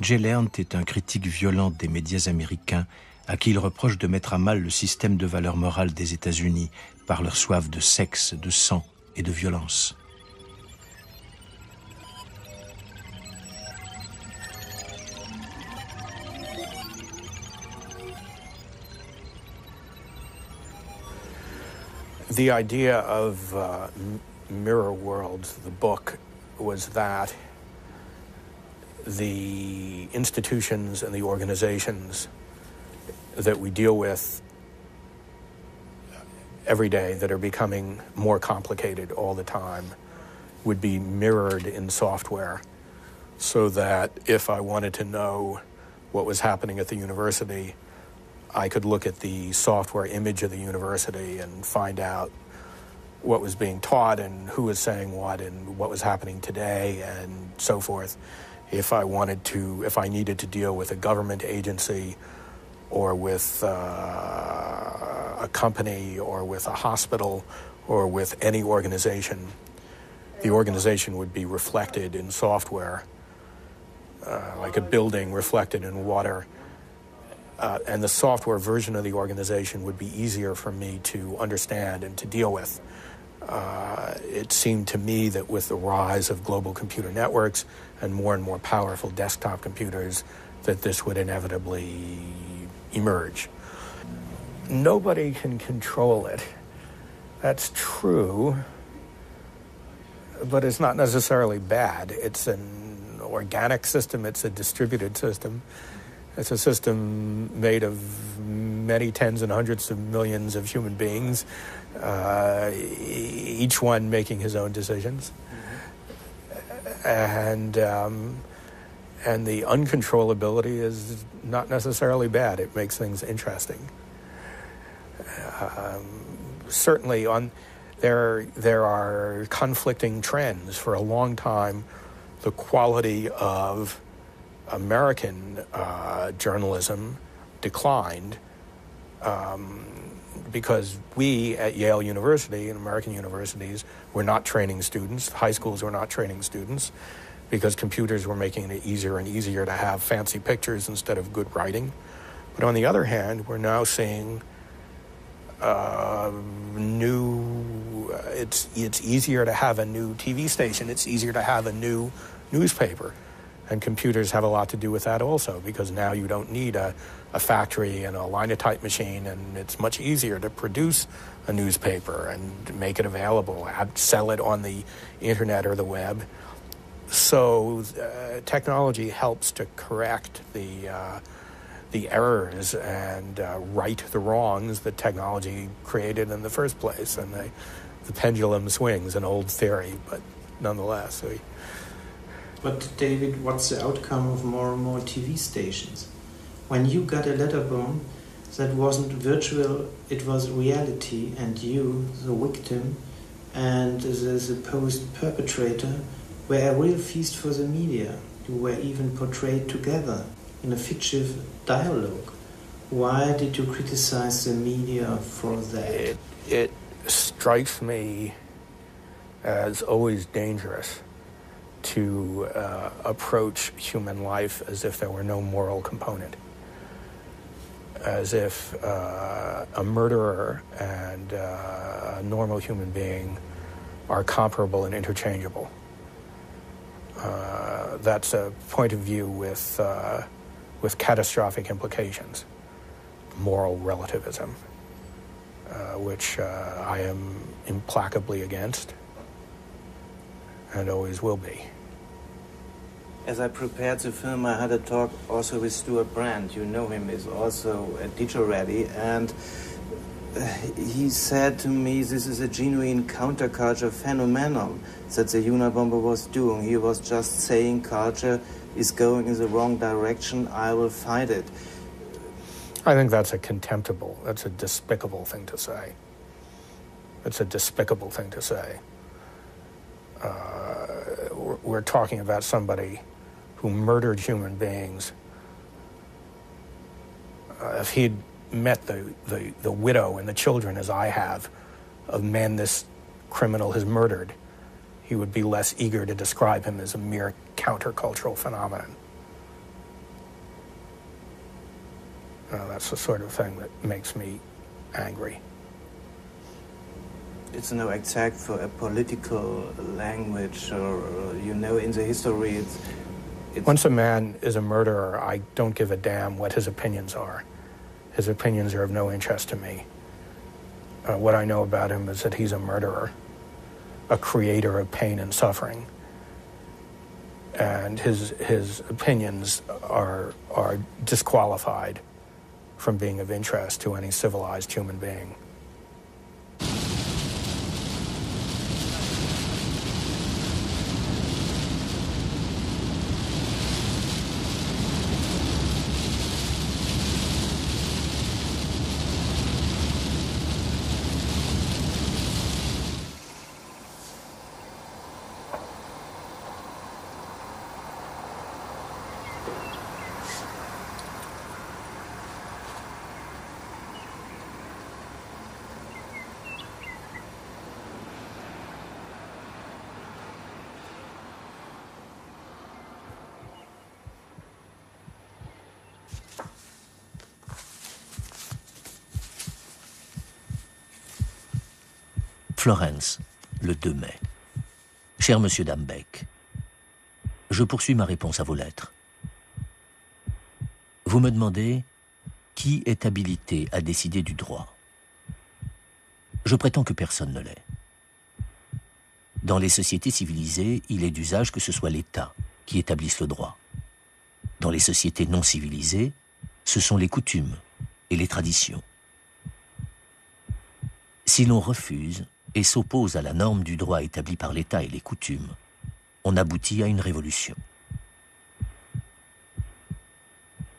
Gellert est un critique violent des médias américains à qui il reproche de mettre à mal le système de valeurs morales des États-Unis par leur soif de sexe, de sang et de violence. The idea of Mirror Worlds, the book, was that the institutions and the organizations that we deal with every day that are becoming more complicated all the time would be mirrored in software, so that if I wanted to know what was happening at the university, I could look at the software image of the university and find out what was being taught and who was saying what and what was happening today and so forth. If I needed to deal with a government agency or with a company or with a hospital or with any organization, the organization would be reflected in software, like a building reflected in water. And the software version of the organization would be easier for me to understand and to deal with. It seemed to me that with the rise of global computer networks and more powerful desktop computers, that this would inevitably emerge. Nobody can control it. That's true, but it's not necessarily bad. It's an organic system. It's a distributed system. It's a system made of many tens and hundreds of millions of human beings, each one making his own decisions. And the uncontrollability is not necessarily bad. It makes things interesting. Certainly, there are conflicting trends. For a long time, the quality of American journalism declined because we at Yale University and American universities were not training students. High schools were not training students because computers were making it easier and easier to have fancy pictures instead of good writing. But on the other hand, we're now seeing it's easier to have a new TV station. It's easier to have a new newspaper. And computers have a lot to do with that also, because now you don't need a factory and a linotype machine, and it's much easier to produce a newspaper and make it available, sell it on the internet or the web. So technology helps to correct the errors and right the wrongs that technology created in the first place. And the pendulum swings, an old theory, but nonetheless. But David, what's the outcome of more and more TV stations? When you got a letterbox, that wasn't virtual, it was reality, and you, the victim, and the supposed perpetrator, were a real feast for the media. You were even portrayed together in a fictive dialogue. Why did you criticize the media for that? It strikes me as always dangerous to approach human life as if there were no moral component, as if a murderer and a normal human being are comparable and interchangeable. That's a point of view with catastrophic implications, moral relativism, which I am implacably against and always will be. As I prepared the film, I had a talk also with Stuart Brand. You know him, is also a teacher already, and he said to me, this is a genuine counterculture phenomenon that the Unabomber was doing. He was just saying culture is going in the wrong direction, I will fight it. I think that's a despicable thing to say. It's a despicable thing to say. We're talking about somebody who murdered human beings. If he'd met the widow and the children as I have of men this criminal has murdered, he would be less eager to describe him as a mere countercultural phenomenon. That's the sort of thing that makes me angry. It's no attack for a political language, or in the history it's Once a man is a murderer, I don't give a damn what his opinions are. His opinions are of no interest to me. What I know about him is that he's a murderer, a creator of pain and suffering. And his opinions are disqualified from being of interest to any civilized human being. Florence, le 2 mai. Cher Monsieur Dambeck, je poursuis ma réponse à vos lettres. Vous me demandez qui est habilité à décider du droit. Je prétends que personne ne l'est. Dans les sociétés civilisées, il est d'usage que ce soit l'État qui établisse le droit. Dans les sociétés non civilisées, ce sont les coutumes et les traditions. Si l'on refuse et s'oppose à la norme du droit établi par l'État et les coutumes, on aboutit à une révolution.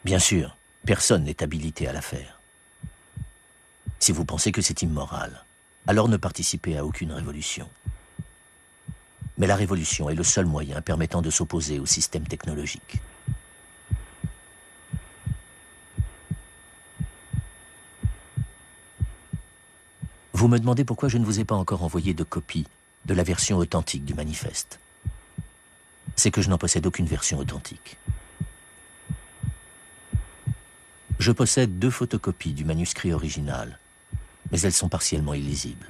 Bien sûr, personne n'est habilité à la faire. Si vous pensez que c'est immoral, alors ne participez à aucune révolution. Mais la révolution est le seul moyen permettant de s'opposer au système technologique. Vous me demandez pourquoi je ne vous ai pas encore envoyé de copie de la version authentique du manifeste. C'est que je n'en possède aucune version authentique. Je possède 2 photocopies du manuscrit original, mais elles sont partiellement illisibles.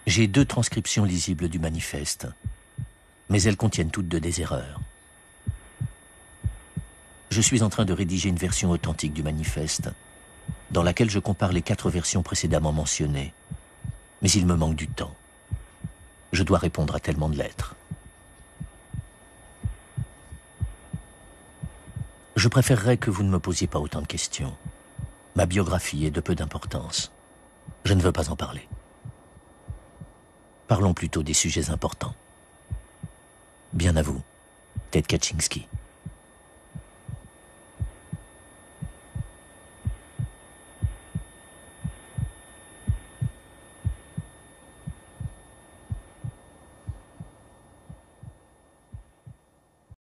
J'ai 2 transcriptions lisibles du manifeste, mais elles contiennent toutes 2 des erreurs. Je suis en train de rédiger une version authentique du manifeste, dans laquelle je compare les 4 versions précédemment mentionnées, mais il me manque du temps. Je dois répondre à tellement de lettres. Je préférerais que vous ne me posiez pas autant de questions. Ma biographie est de peu d'importance. Je ne veux pas en parler. Parlons plutôt des sujets importants. Bien à vous, Ted Kaczynski.